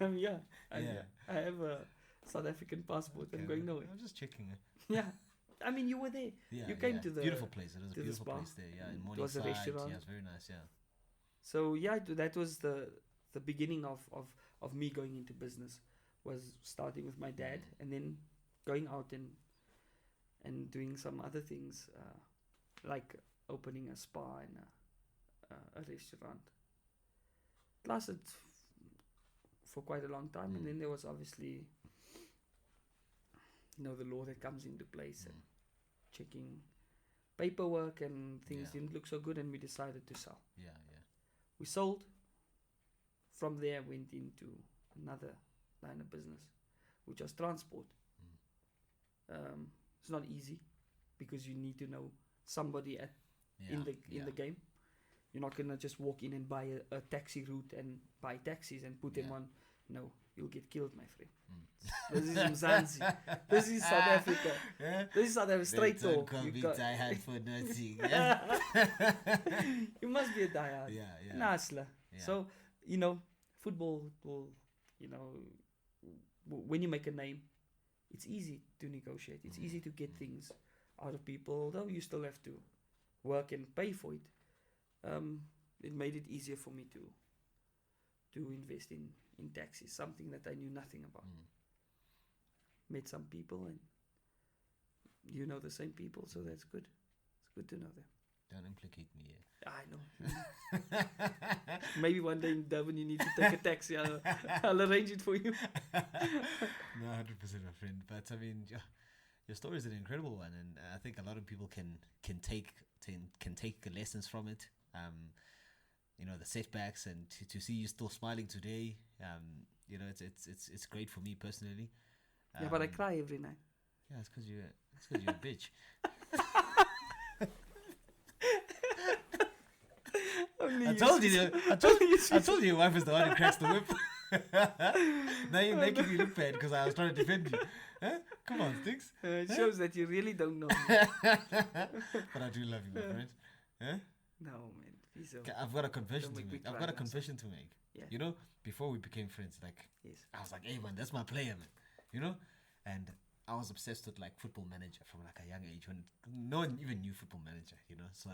I have a South African passport. Okay, I'm going nowhere. I'm just checking it. Yeah, I mean, you were there. Yeah, you came to the beautiful place. It was a to the beautiful spa. place there. Yeah, in It Morning was a restaurant. Yeah, it's very nice. Yeah. So yeah, that was the beginning of me going into business. was starting with my dad, and then going out and doing some other things, like opening a spa and a restaurant. It lasted for quite a long time, and then there was obviously, the law that comes into place and checking paperwork, and things didn't look so good, and we decided to sell. We sold. From there, went into another line of business, which was transport. It's not easy because you need to know somebody in the game. You're not gonna just walk in and buy a taxi route and buy taxis and put them on. No, you'll get killed, my friend. This is Mzansi. This is South Africa. This is South Africa. Straight talk. You can't be diehard for nothing. You must be a diehard. Nasla. So, football will, when you make a name, it's easy to negotiate. It's easy to get things out of people, although you still have to work and pay for it. It made it easier for me to invest in taxis, something that I knew nothing about. Met some people, and the same people, so that's good. It's good to know them. Don't implicate me here. I know. Maybe one day in Durban you need to take a taxi. I'll arrange it for you. No, 100%, my friend. But I mean, your story is an incredible one, and I think a lot of people can take lessons from it. The setbacks, and to see you still smiling today. It's great for me personally. But I cry every night. Yeah, it's because you're a bitch. I told you your wife is the one who cracks the whip. Now you're making me look bad because I was trying to defend you. Huh? Come on, Sticks. It shows that you really don't know me. But I do love you, my friend. Huh? No, man. Fiso. I've got a confession to make. Yeah. Before we became friends, I was like, hey man, that's my player, man. And I was obsessed with Football Manager from a young age when no one even knew Football Manager, So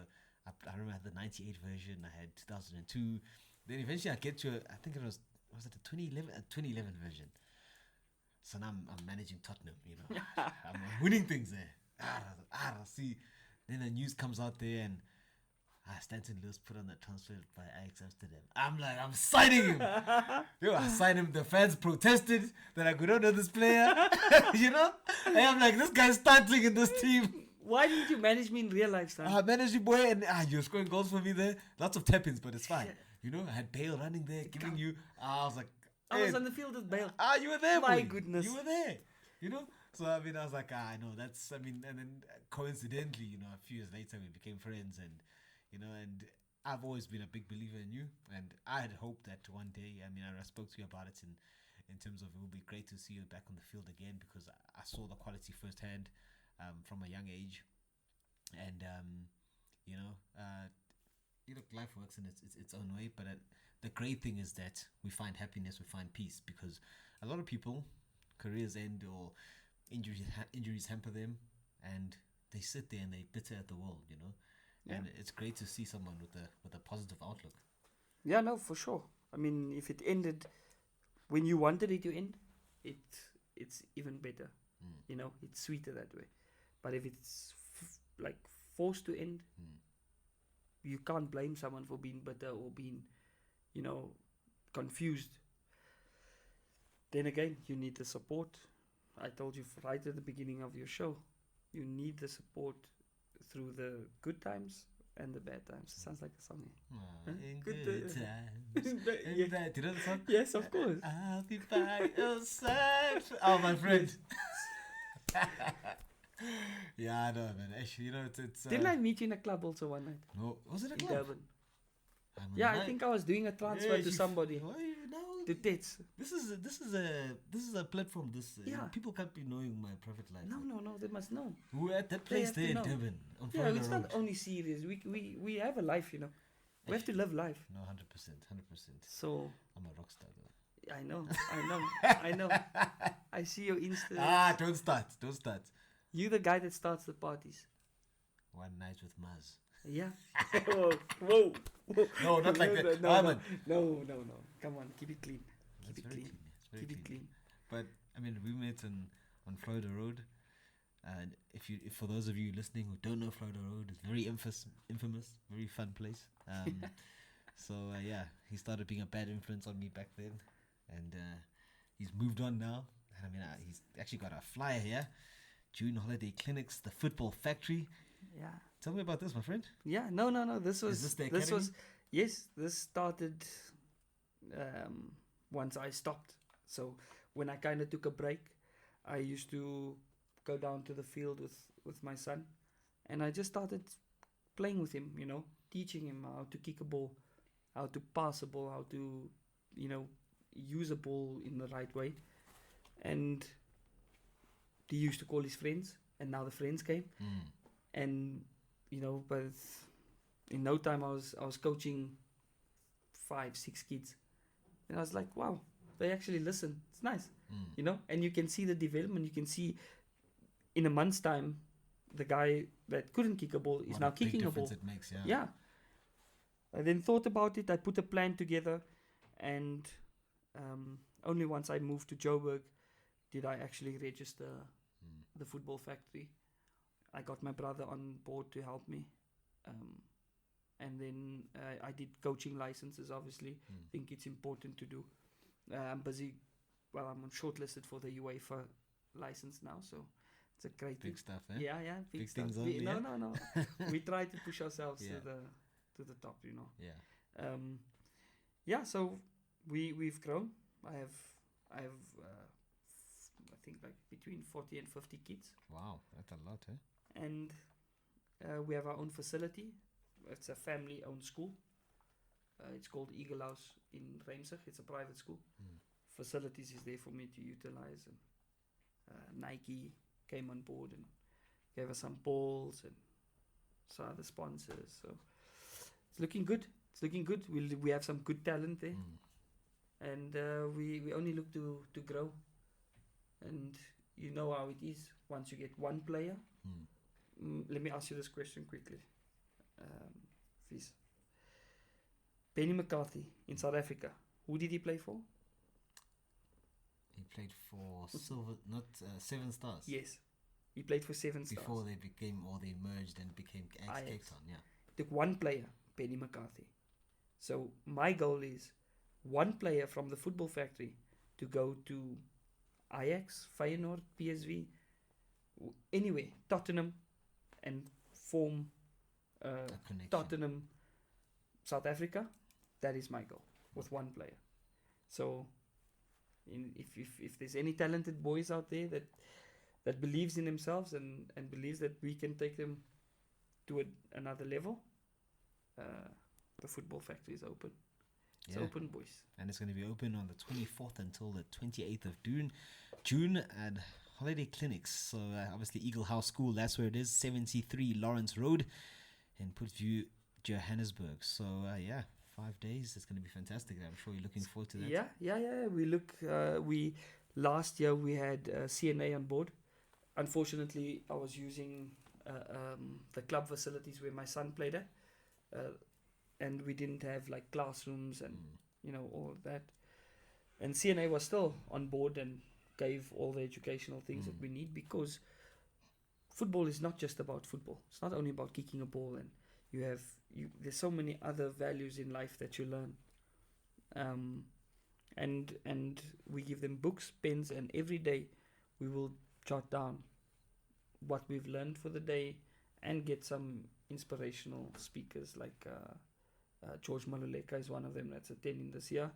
I remember I had the 98 version, I had 2002. Then eventually I get to I think it was it a 2011 version. So now I'm managing Tottenham, I'm winning things there. See. Then the news comes out there, and Stanton Lewis put on that transfer by Ajax Amsterdam. I'm signing him. I signed him. The fans protested that I could not know this player. And I'm like, this guy's starting in this team. Why didn't you manage me in real life, son? I managed you, boy, and you're scoring goals for me there. Lots of tap-ins, but it's fine. I had Bale running there, giving you. I was like, I was on the field with Bale. You were there, my boy. Goodness. You were there. So, I was like, I know, and then coincidentally, a few years later, we became friends, and I've always been a big believer in you, and I had hoped that one day, I spoke to you about it in terms of it would be great to see you back on the field again, because I saw the quality firsthand from a young age, and life works in its own way, but the great thing is that we find happiness, we find peace, because a lot of people, careers end or injuries hamper them, and they sit there and they're bitter at the world, and it's great to see someone with a positive outlook. Yeah, no, for sure. If it ended when you wanted it to end, it's even better. It's sweeter that way. But if it's forced to end, you can't blame someone for being bitter or being, confused. Then again, you need the support. I told you right at the beginning of your show, you need the support through the good times and the bad times. It sounds like a song. In good times. Yeah. Do you know the song? Yes, of course. I'll be by your side. Oh, my friend. Yeah, I know, man. Actually, it's Didn't I meet you in a club also one night? No, was it a In club? Durban. I think I was doing a transfer to somebody. To Tits. This is a platform. People can't be knowing my private life. No, they must know. We're at that place there in Durban. On Florida it's Road. not only serious. We have a life, We have to live life. No, 100%. So I'm a rock star, though. I know. I see your Insta. Don't start. You the guy that starts the parties. One night with Maz. Yeah. Whoa. No, not like that. No. Come on, keep it clean. Keep it clean. But I mean, we met on Florida Road. And if for those of you listening who don't know Florida Road, it's very infamous, very fun place. So yeah, he started being a bad influence on me back then, and he's moved on now. I mean, he's actually got a flyer here. June holiday clinics, the football factory. Yeah. Tell me about this, my friend. Yeah. No. This was. Is this the This academy? was. Yes. This started. Once I stopped. So when I kind of took a break, I used to go down to the field with my son, and I just started playing with him. Teaching him how to kick a ball, how to pass a ball, how to, use a ball in the right way. And he used to call his friends, and now the friends came. And, but in no time I was coaching 5-6 kids. And I was like, wow, they actually listen. It's nice, and you can see the development. You can see in a month's time, the guy that couldn't kick a ball is now kicking a ball. It makes, yeah. Yeah. I then thought about it. I put a plan together, and only once I moved to Joburg did I actually register the football factory. I got my brother on board to help me, and then I did coaching licenses. Obviously, think it's important to do. I'm busy. Well, I'm shortlisted for the UEFA license now, so it's a great Big stuff, eh? Yeah, big stuff. things only, yeah? No. We try to push ourselves Yeah. to the top, Yeah. So we've grown. I have I think like between 40 and 50 kids, Wow, that's a lot, eh? and we have our own facility. It's a family-owned school. It's called Eagle House in Reimsig. It's a private school. Facilities is there for me to utilize, and Nike came on board and gave us some balls and some other sponsors. So it's looking good. We have some good talent there, and we only look to grow. And you know how it is once you get one player. Let me ask you this question quickly, Fis. Benny McCarthy in South Africa. Who did he play for? He played for Seven Stars. Yes, he played for Seven Stars. Before they merged and became Ajax Cape Town, yeah. Took one player, Benny McCarthy. So my goal is one player from the football factory to go to Ajax, Feyenoord, PSV, anyway, Tottenham, and form A connection. Tottenham, South Africa. That is my goal with one player. So if there's any talented boys out there that believes in themselves and believes that we can take them to another level, the football factory is open. It's open, boys. And it's going to be open on the 24th until the 28th of June and holiday clinics. So obviously Eagle House School, that's where it is, 73 Lawrence Road in Putview, Johannesburg. So 5 days. It's going to be fantastic. I'm sure you're looking forward to that. Yeah. Last year we had CNA on board. Unfortunately, I was using the club facilities where my son played at, and we didn't have like classrooms and all of that. And CNA was still on board and gave all the educational things that we need, because football is not just about football. It's not only about kicking a ball, and there's so many other values in life that you learn. And we give them books, pens, and every day we will jot down what we've learned for the day and get some inspirational speakers like George Maluleka is one of them that's attending this year,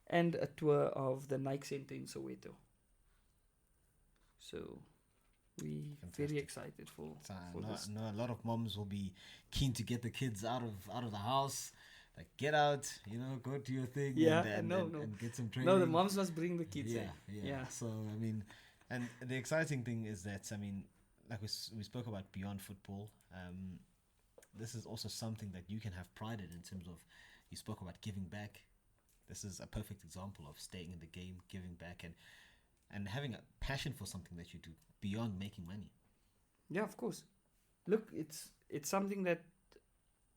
and a tour of the Nike Center in Soweto. So we very excited for this. No, a lot of moms will be keen to get the kids out of the house. Like, get out, go do your thing, and get some training. No, the moms must bring the kids. Yeah. So I mean, and the exciting thing is that like we spoke about beyond football. This is also something that you can have pride in terms of, you spoke about giving back. This is a perfect example of staying in the game, giving back, and having a passion for something that you do beyond making money. Yeah, of course. Look, it's something that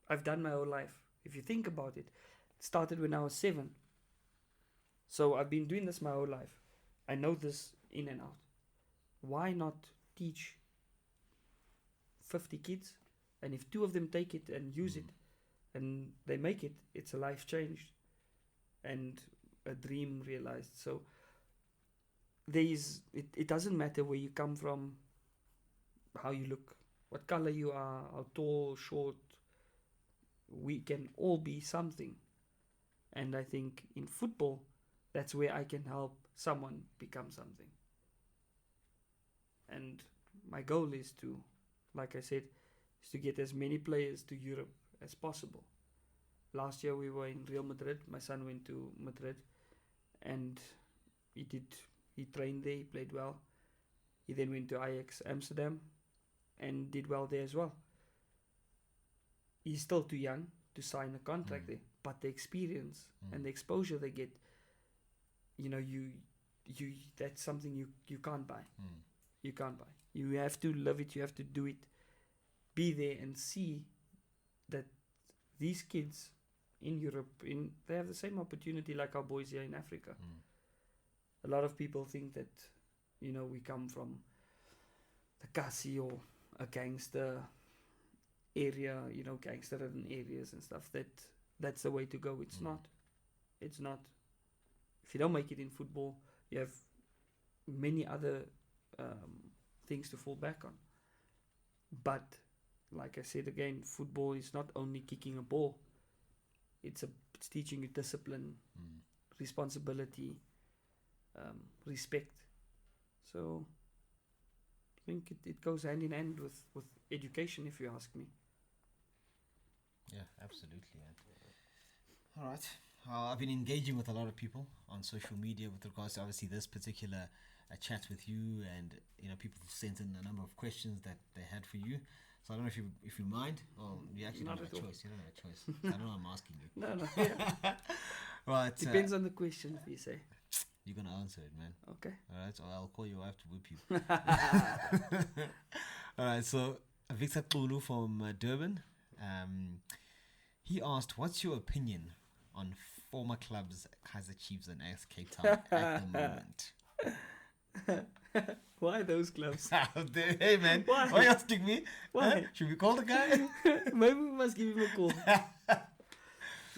I've done my whole life. If you think about it, it started when I was 7. So I've been doing this my whole life. I know this in and out. Why not teach 50 kids, and if 2 of them take it and use it, and they make it, it's a life changed and a dream realized. So it doesn't matter where you come from, how you look, what color you are, how tall, short. We can all be something. And I think in football, that's where I can help someone become something. And my goal is to, like I said, is to get as many players to Europe as possible. Last year we were in Real Madrid. My son went to Madrid, and he trained there, he played well. He then went to Ajax Amsterdam and did well there as well. He's still too young to sign a contract there, but the experience and the exposure they get, you that's something you can't buy. You can't buy. You have to live it, you have to do it, be there and see that these kids in Europe, they have the same opportunity like our boys here in Africa. A lot of people think that, we come from the Kasi or a gangster area, gangster-ridden areas and stuff. That's the way to go. It's not. It's not. If you don't make it in football, you have many other things to fall back on. But, like I said again, football is not only kicking a ball. It's teaching you discipline, responsibility, respect. So I think it goes hand in hand with education, if you ask me. Yeah, absolutely. All right. I've been engaging with a lot of people on social media with regards to obviously this particular chat with you, and people sent in a number of questions that they had for you. So I don't know if you mind. Well, you actually don't have a choice. You don't have a choice. I don't know. I'm asking you. No. Yeah. Right. Depends on the question, if you say. You're gonna answer it, man. Okay. All right. So I'll call your wife to whip you. All right. So Victor Kulu from Durban, he asked, "What's your opinion on former clubs Kaizer Chiefs and Ajax Cape Town at the moment?" Why those clubs? Hey man, why are you asking me? Why? Should we call the guy? Maybe we must give him a call.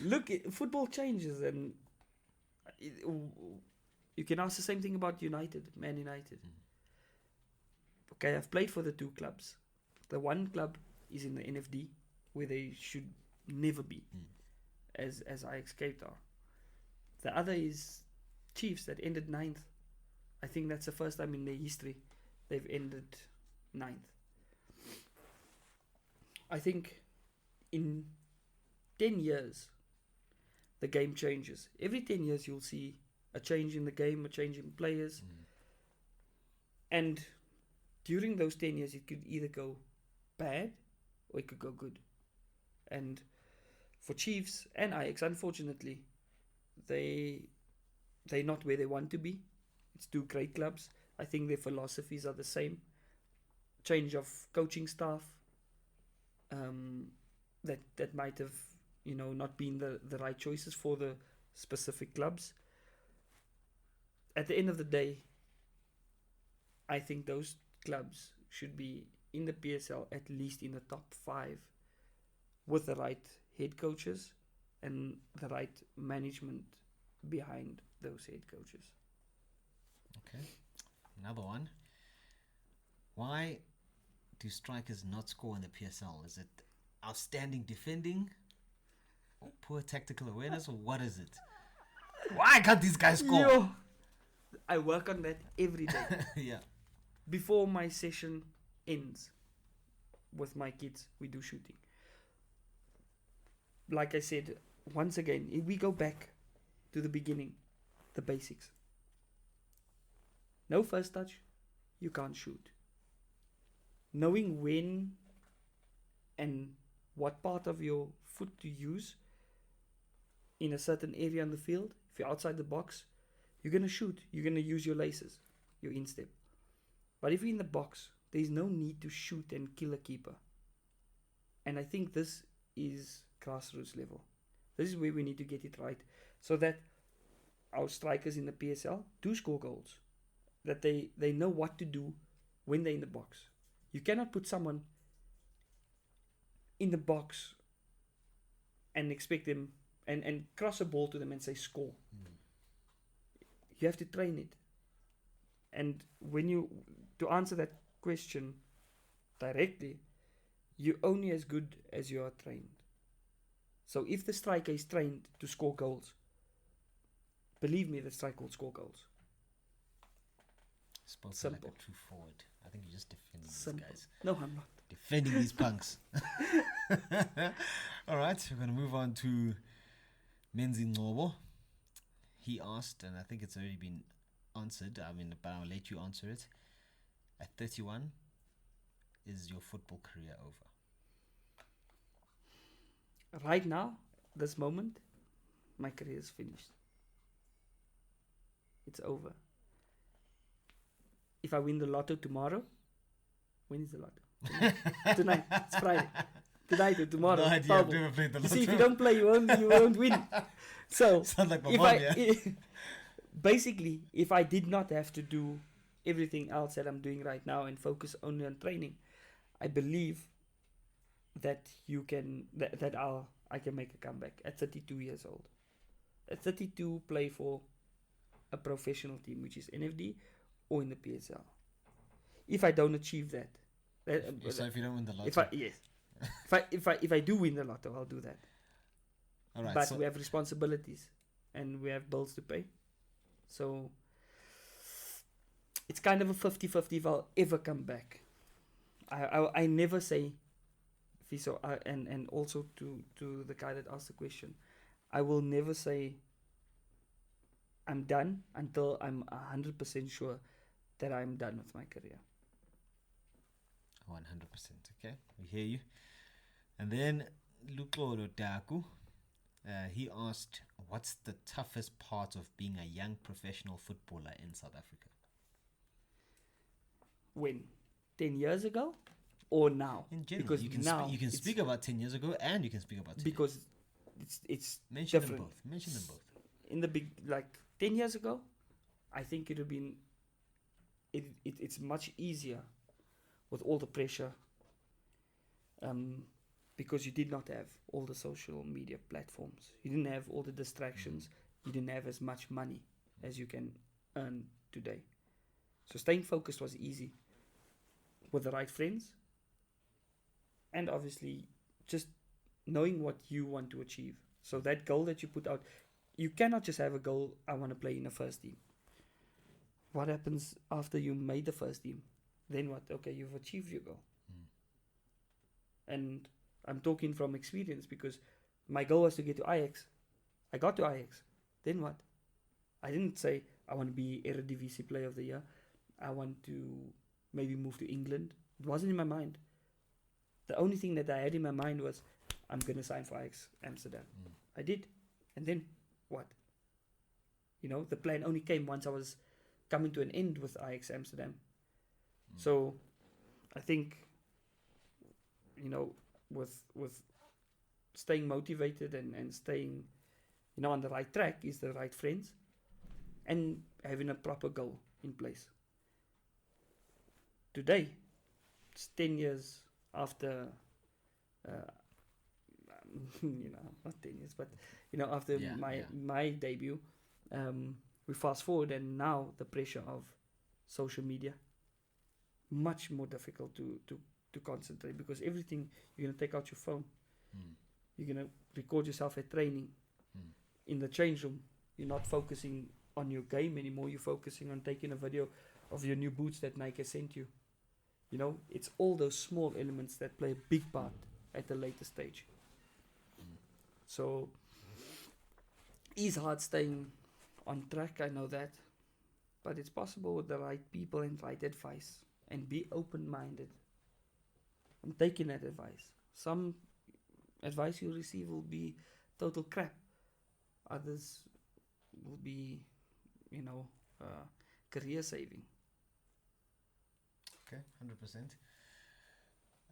Look, football changes, and you can ask the same thing about Man United. Okay, I've played for the 2 clubs. The one club is in the NFD, where they should never be, as Ajax Cape Town. The other is Chiefs, that ended 9th. I think that's the first time in their history they've ended 9th. I think in 10 years, the game changes. Every 10 years, you'll see a change in the game, a change in players. And during those 10 years, it could either go bad or it could go good. And for Chiefs and Ajax, unfortunately, they're not where they want to be. It's 2 great clubs. I think their philosophies are the same. Change of coaching staff. That might have, not been the right choices for the specific clubs. At the end of the day, I think those clubs should be in the PSL, at least in the top 5, with the right head coaches and the right management behind those head coaches. Okay. Another one. Why do strikers not score in the PSL? Is it outstanding defending, or poor tactical awareness, or what is it? Why can't these guys score? Yo, I work on that every day. Yeah. Before my session ends with my kids, we do shooting. Like I said, once again, if we go back to the beginning, the basics. No first touch, you can't shoot. Knowing when and what part of your foot to use in a certain area on the field. If you're outside the box, you're going to shoot. You're going to use your laces, your instep. But if you're in the box, there's no need to shoot and kill a keeper. And I think this is grassroots level. This is where we need to get it right, so that our strikers in the PSL do score goals. that they know what to do when they're in the box. You cannot put someone in the box and expect them and cross a ball to them and say score. You have to train it. And to answer that question directly, you're only as good as you are trained. So if the striker is trained to score goals, believe me, the striker will score goals. Spoken like a true forward. I think you're just defending these guys. No, I'm not. Defending these punks. All right, we're going to move on to Menzi Ngobo. He asked, and I think it's already been answered, but I'll let you answer it. At 31, is your football career over? Right now, this moment, my career is finished. It's over. If I win the lotto tomorrow, when is the lotto? Tonight. It's Friday. Tonight or tomorrow. No idea, I've never played the lotto. You see, if you don't play, you won't win. So, sounds like my mom, yeah? Basically, if I did not have to do everything else that I'm doing right now and focus only on training, I believe that I can make a comeback at 32 years old. At 32, play for a professional team, which is NFD or in the PSL. If I don't achieve that, so if you don't win the lotto, if I do win the lotto, I'll do that. All right, but we have responsibilities and we have bills to pay, so it's kind of a 50-50 if I'll ever come back. I never say, Fiso, and also to the guy that asked the question, I will never say I'm done until I'm 100% sure that I'm done with my career. 100%, okay, we hear you. And then Luxolo Daku, he asked, what's the toughest part of being a young professional footballer in South Africa? When? 10 years ago? Or now? In general, because you can speak about 10 years ago and you can speak about 10 because it's mention different. them both. Mention them both. In the big, 10 years ago, I think it would have been, it's much easier with all the pressure, because you did not have all the social media platforms. You didn't have all the distractions. You didn't have as much money as you can earn today. So staying focused was easy with the right friends, and obviously just knowing what you want to achieve. So that goal that you put out, you cannot just have a goal, I want to play in the first team. What happens after you made the first team? Then what? Okay, you've achieved your goal. And I'm talking from experience because my goal was to get to Ajax. I got to Ajax. Then what? I didn't say I want to be Eredivisie Player of the Year. I want to maybe move to England. It wasn't in my mind. The only thing that I had in my mind was I'm going to sign for Ajax Amsterdam. I did. And then what? The plan only came once I was coming to an end with Ajax Amsterdam. So I think, with staying motivated and staying, on the right track is the right friends and having a proper goal in place. Today, it's 10 years after, not 10 years, but, after my debut, we fast forward and now the pressure of social media, much more difficult to concentrate because everything, you're going to take out your phone. You're going to record yourself at training. In the change room, you're not focusing on your game anymore. You're focusing on taking a video of your new boots that Nike sent you. It's all those small elements that play a big part at the later stage. So, it's hard staying on track, I know that. But it's possible with the right people and right advice. And be open-minded. I'm taking that advice. Some advice you receive will be total crap. Others will be, career saving. Okay, 100%.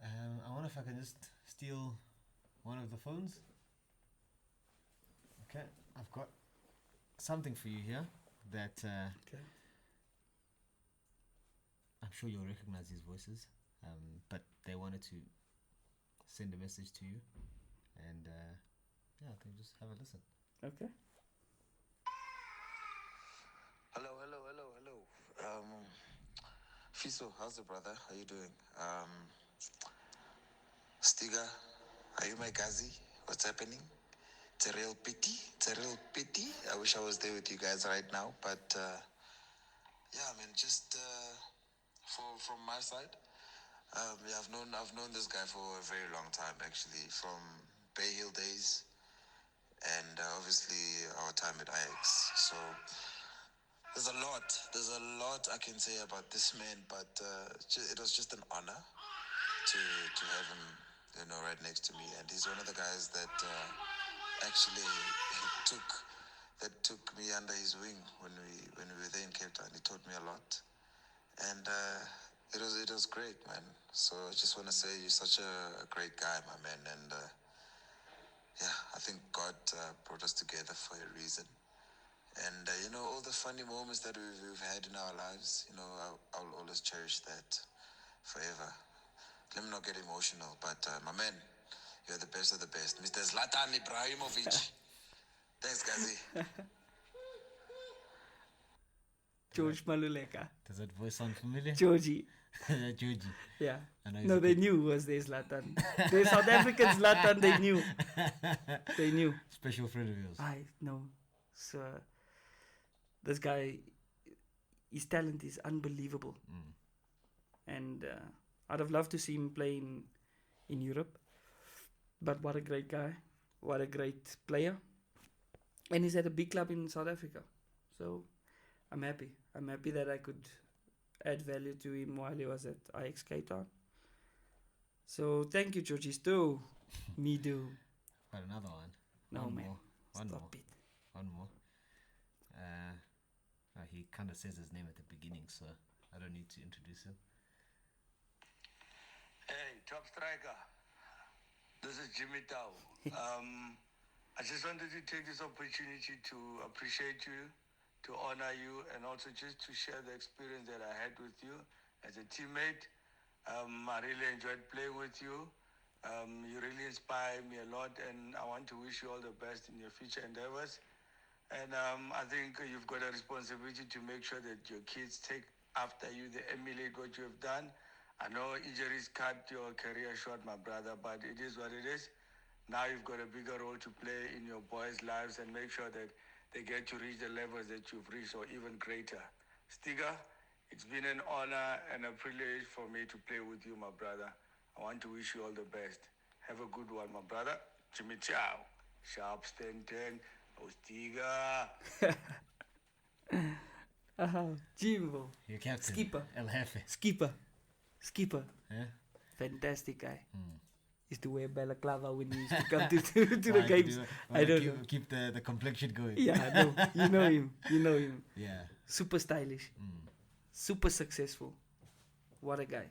I wonder if I can just steal one of the phones. Okay, I've got something for you here that I'm sure you'll recognize these voices. But they wanted to send a message to you, and I think just have a listen. Okay. Hello. Fiso, how's it, brother? How you doing? Stiga, are you my gazi? What's happening? It's a real pity. I wish I was there with you guys right now, but man, just from my side, I've known this guy for a very long time, actually, from Bay Hill days, and obviously our time at Ajax. So there's a lot I can say about this man, but it was just an honor to have him, right next to me. And he's one of the guys that actually took me under his wing when we were there in Cape Town. He taught me a lot, and it was great, man. So I just want to say you're such a great guy, my man, and I think God brought us together for a reason. And all the funny moments that we've had in our lives, I'll always cherish that forever. Let me not get emotional, but my man, you're the best of the best, Mr. Zlatan Ibrahimovic. Thanks, Gazi. George Maluleka. Does that voice sound familiar? Georgie. Georgie. Yeah. I know No, they knew who was their Zlatan. The South African Zlatan, they knew. They knew. Special friend of yours. I know. So, this guy, his talent is unbelievable. And I'd have loved to see him play in Europe. But what a great guy. What a great player. And he's at a big club in South Africa. So, I'm happy. I'm happy that I could add value to him while he was at Ajax Cape Town. So, thank you, Georgie. Still, me do. Got another one. No, One man. more. One Stop more. it. One more. He kind of says his name at the beginning, so I don't need to introduce him. Hey, top striker. This is Jimmy Tau. I just wanted to take this opportunity to appreciate you, to honor you, and also just to share the experience that I had with you as a teammate. I really enjoyed playing with you. You really inspire me a lot, and I want to wish you all the best in your future endeavors. And I think you've got a responsibility to make sure that your kids take after you, they emulate what you have done. I know injuries cut your career short, my brother, but it is what it is. Now you've got a bigger role to play in your boys' lives and make sure that they get to reach the levels that you've reached or even greater. Stiga, it's been an honor and a privilege for me to play with you, my brother. I want to wish you all the best. Have a good one, my brother. Jimmy Chow. Sharp Stanton. Stiga. Jimbo. Your captain. Skipper. El Jefe. Skipper. Yeah? Fantastic guy. Used to wear balaclava when he used to come to the Why games. do- I don't keep, know. Keep the complexion going. Yeah, I know. You know him. Yeah. Super stylish. Super successful. What a guy.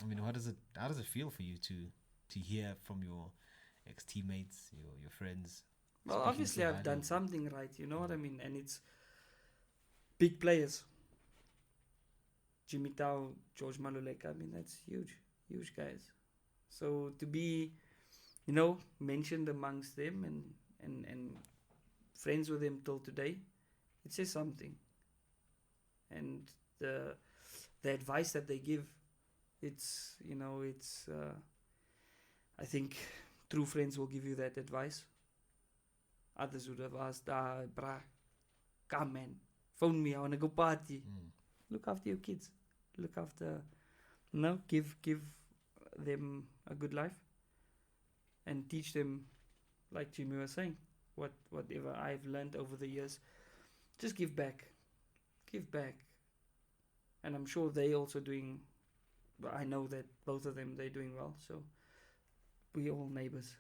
I mean, how does it feel for you to hear from your ex-teammates, your friends? Well, speaking obviously so I've done highly? something right, you know what I mean? And it's big players. Jimmy Tau, George Maluleka, I mean, that's huge guys. So to be, mentioned amongst them and friends with them till today, it says something. And the advice that they give, it's I think true friends will give you that advice. Others would have asked, brah, come man, phone me, I want to go party. Look after your kids. Look after, give them a good life. And teach them, like Jimmy was saying, whatever I've learned over the years. Just give back. Give back. And I'm sure they also doing, but I know that both of them, they're doing well. So we all neighbors.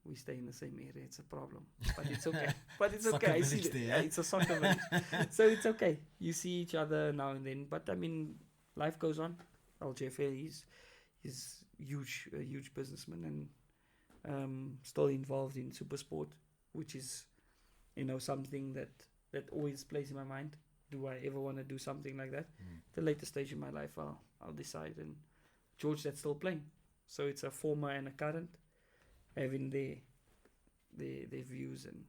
We stay in the same area. It's a problem, but it's okay. But it's Soccer okay. I see village that. there, Yeah, eh? it's a soccer village, so it's okay. You see each other now and then. But I mean, life goes on. LJFA is a huge businessman and still involved in super sport, which is something that always plays in my mind. do I ever want to do something like that? The later stage in my life, I'll decide. And George, that's still playing. So it's a former and a current having their views and,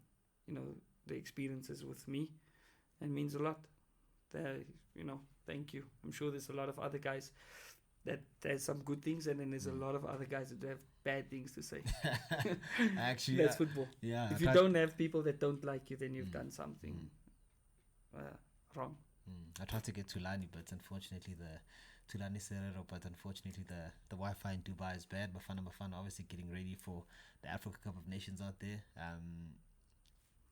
you know, the experiences with me, and means a lot. You know, thank you. I'm sure there's a lot of other guys that there's some good things, and then there's a lot of other guys that have bad things to say. Actually, That's football. Yeah. If you don't have people that don't like you, then you've done something wrong. I tried to get Tulani, but unfortunately Tulani Serero, but unfortunately the Wi-Fi in Dubai is bad. Bafana obviously getting ready for the Africa Cup of Nations out there.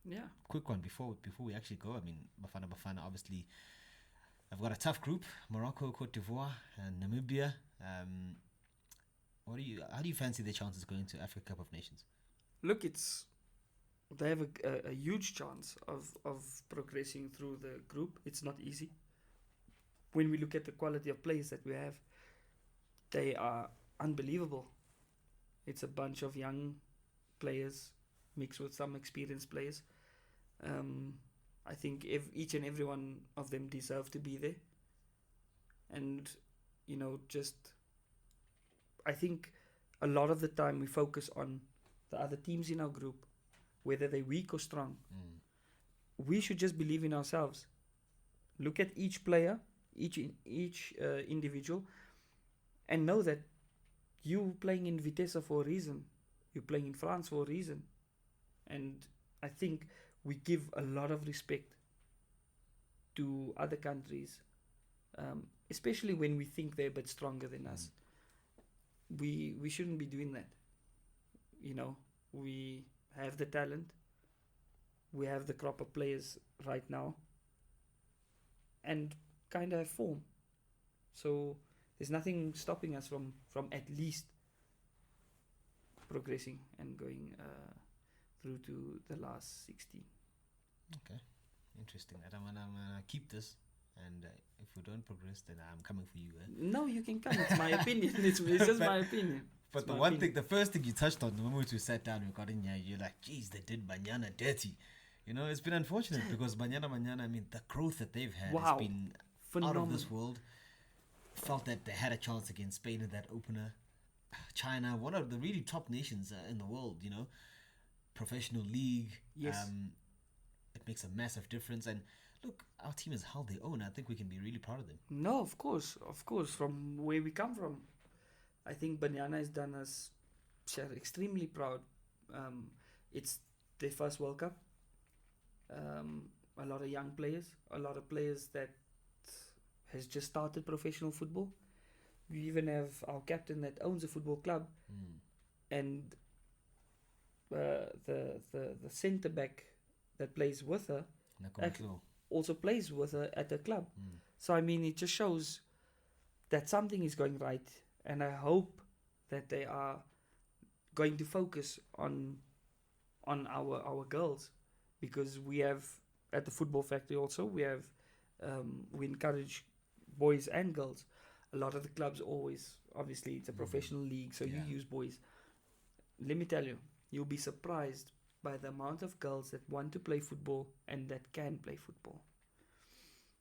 Yeah. Quick one before we actually go. I mean, Bafana obviously I've got a tough group: Morocco, Cote d'Ivoire, and Namibia. How do you fancy their chances going to Africa Cup of Nations? Look, they have a huge chance of progressing through the group. It's not easy. When we look at the quality of players that we have, they are unbelievable. It's a bunch of young players mixed with some experienced players. I think each and every one of them deserve to be there. And, you know, I think a lot of the time we focus on the other teams in our group, whether they're weak or strong. We should just believe in ourselves. Look at each player, each individual, and know that you're playing in Vitesse for a reason. You're playing in France for a reason. And I think we give a lot of respect to other countries, especially when we think they're a bit stronger than us. We shouldn't be doing that. You know, we have the talent. We have the crop of players right now. And kind of have form. So there's nothing stopping us from at least progressing and going through to the last 16. Okay, interesting. I'm gonna keep this, and if we don't progress, then I'm coming for you. No, you can come. It's my opinion. It's just my opinion. But the first thing you touched on the moment we sat down recording here, you're like, geez, they did Banyana dirty. You know, it's been unfortunate because Banyana, I mean, the growth that they've had has been phenomenal. Out of this world. Felt that they had a chance against Spain in that opener. China, one of the really top nations in the world, you know. Professional league. Yes. It makes a massive difference. And look, our team has held their own. I think we can be really proud of them. No, of course. From where we come from, I think Banyana has done us extremely proud. It's their first World Cup. A lot of young players, a lot of players that has just started professional football. We even have our captain that owns a football club, and the centre back that plays with her also plays with her at the club. So I mean, it just shows that something is going right, and I hope that they are going to focus on our girls, because we have at the football factory also we encourage boys and girls. A lot of the clubs always, obviously it's a professional league, so you use boys. Let me tell you, you'll be surprised by the amount of girls that want to play football and that can play football.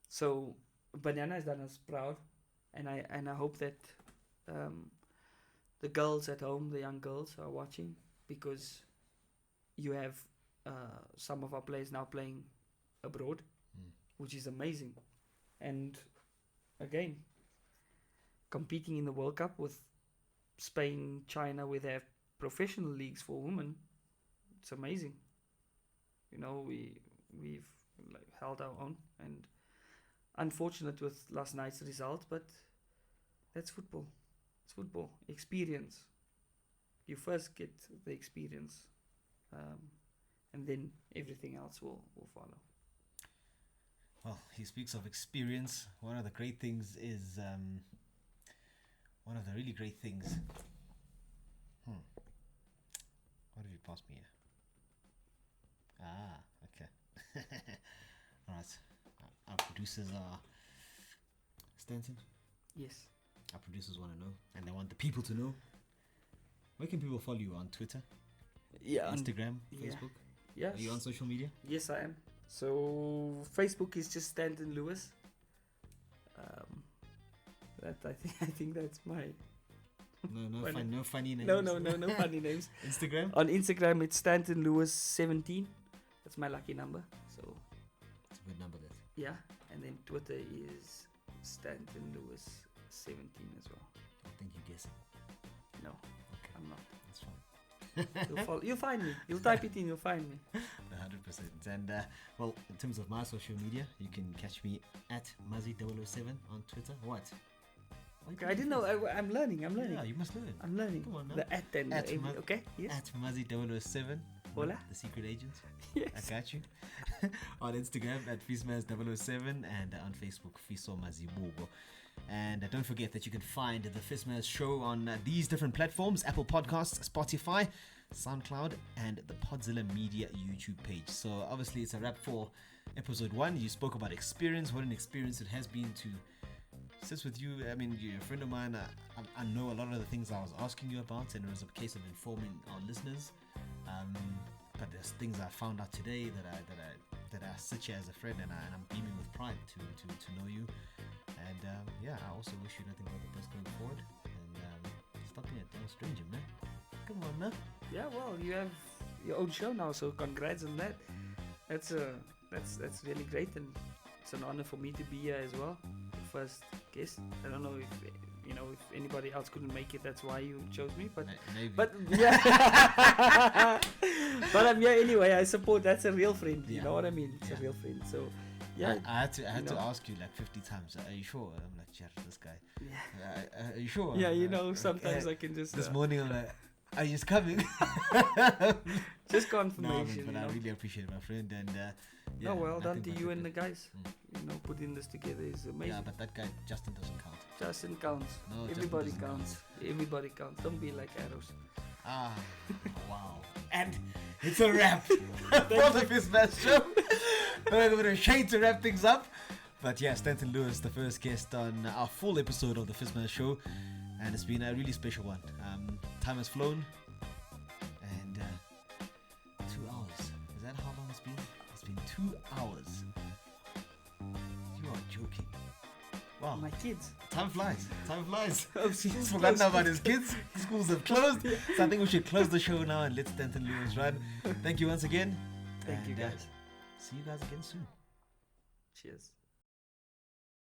So Banyana has done us proud, and I hope that the girls at home, the young girls, are watching, because you have some of our players now playing abroad, which is amazing. And again, competing in the World Cup with Spain, China, where they have professional leagues for women, it's amazing. You know, we've held our own, and unfortunate with last night's result, but that's football. It's football. Experience. You first get the experience, and then everything else will follow. Well, he speaks of experience. One of the great things is one of the really great things. What have you passed me here? Okay. All right. Our producers are Stanton. Yes. Our producers want to know, and they want the people to know. Where can people follow you on Twitter? Yeah. Instagram, Facebook? Yes. Are you on social media? Yes, I am. So Facebook is just Stanton Lewis. That I think that's my No funny names. no funny names. Instagram? On Instagram it's Stanton Lewis 17. That's my lucky number. So It's a good number, that. yeah, and then Twitter is Stanton Lewis 17 as well. I think you're guessing. No, Okay, I'm not. that's fine. You'll find me. You'll type it in. You'll find me. 100%. And well, in terms of my social media, you can catch me at Muzzy007 on Twitter. What? Okay, I didn't know. I'm learning. Yeah, you must learn. I'm learning. Come on now. The at then. At Okay. Yes. At Muzzy007. Hola. The secret agent. Yes. I got you. On Instagram at Fismaz007 and on Facebook Fiso Mazibugo. And don't forget that you can find the Fismaz show on these different platforms: Apple Podcasts, Spotify, SoundCloud, and the Podzila Media YouTube page. So obviously it's a wrap for episode 1. You spoke about experience, what an experience it has been to sit with you. I mean, you're a friend of mine. I know a lot of the things I was asking you about, and it was a case of informing our listeners. But there's things I found out today that I sit here as a friend, and I'm beaming with pride to know you. And yeah, I also wish you nothing but the best going forward. And stop being a damn stranger, man. Come on, man. Yeah. Well, you have your own show now, so congrats on that. That's really great, and it's an honor for me to be here as well. First guest. I don't know if anybody else couldn't make it, that's why you chose me. But Maybe. but yeah. But I'm here anyway. I support. That's a real friend. You Yeah. know what I mean? It's Yeah. a real friend. So yeah. I had to know. ask you like 50 times. Are you sure? I'm like, yeah, this guy. Yeah. Are you sure? Yeah. Sometimes I can just This morning I'm like, are you just coming? just No, confirmation. but I really appreciate it, my friend. And yeah, no, well done nothing to but you the and the best. guys. Putting this together is amazing. Yeah, but that guy Justin doesn't count. Justin counts. No, Justin Everybody doesn't counts. Everybody counts. Don't be like arrows. Ah, wow. And it's a wrap for the Fismaz show. We're going to shade to wrap things up. But yeah, Stanton Lewis, the first guest on our full episode of the Fismaz show. And it's been a really special one. Time has flown. And 2 hours. Is that how long it's been? It's been 2 hours. You are joking. Wow. My kids. Time flies. Time flies. Oh, He's forgotten about his kids. Schools have closed. So I think we should close the show now and let Stanton Lewis run. Thank you once again. Thank you And, guys. see you guys again soon. Cheers.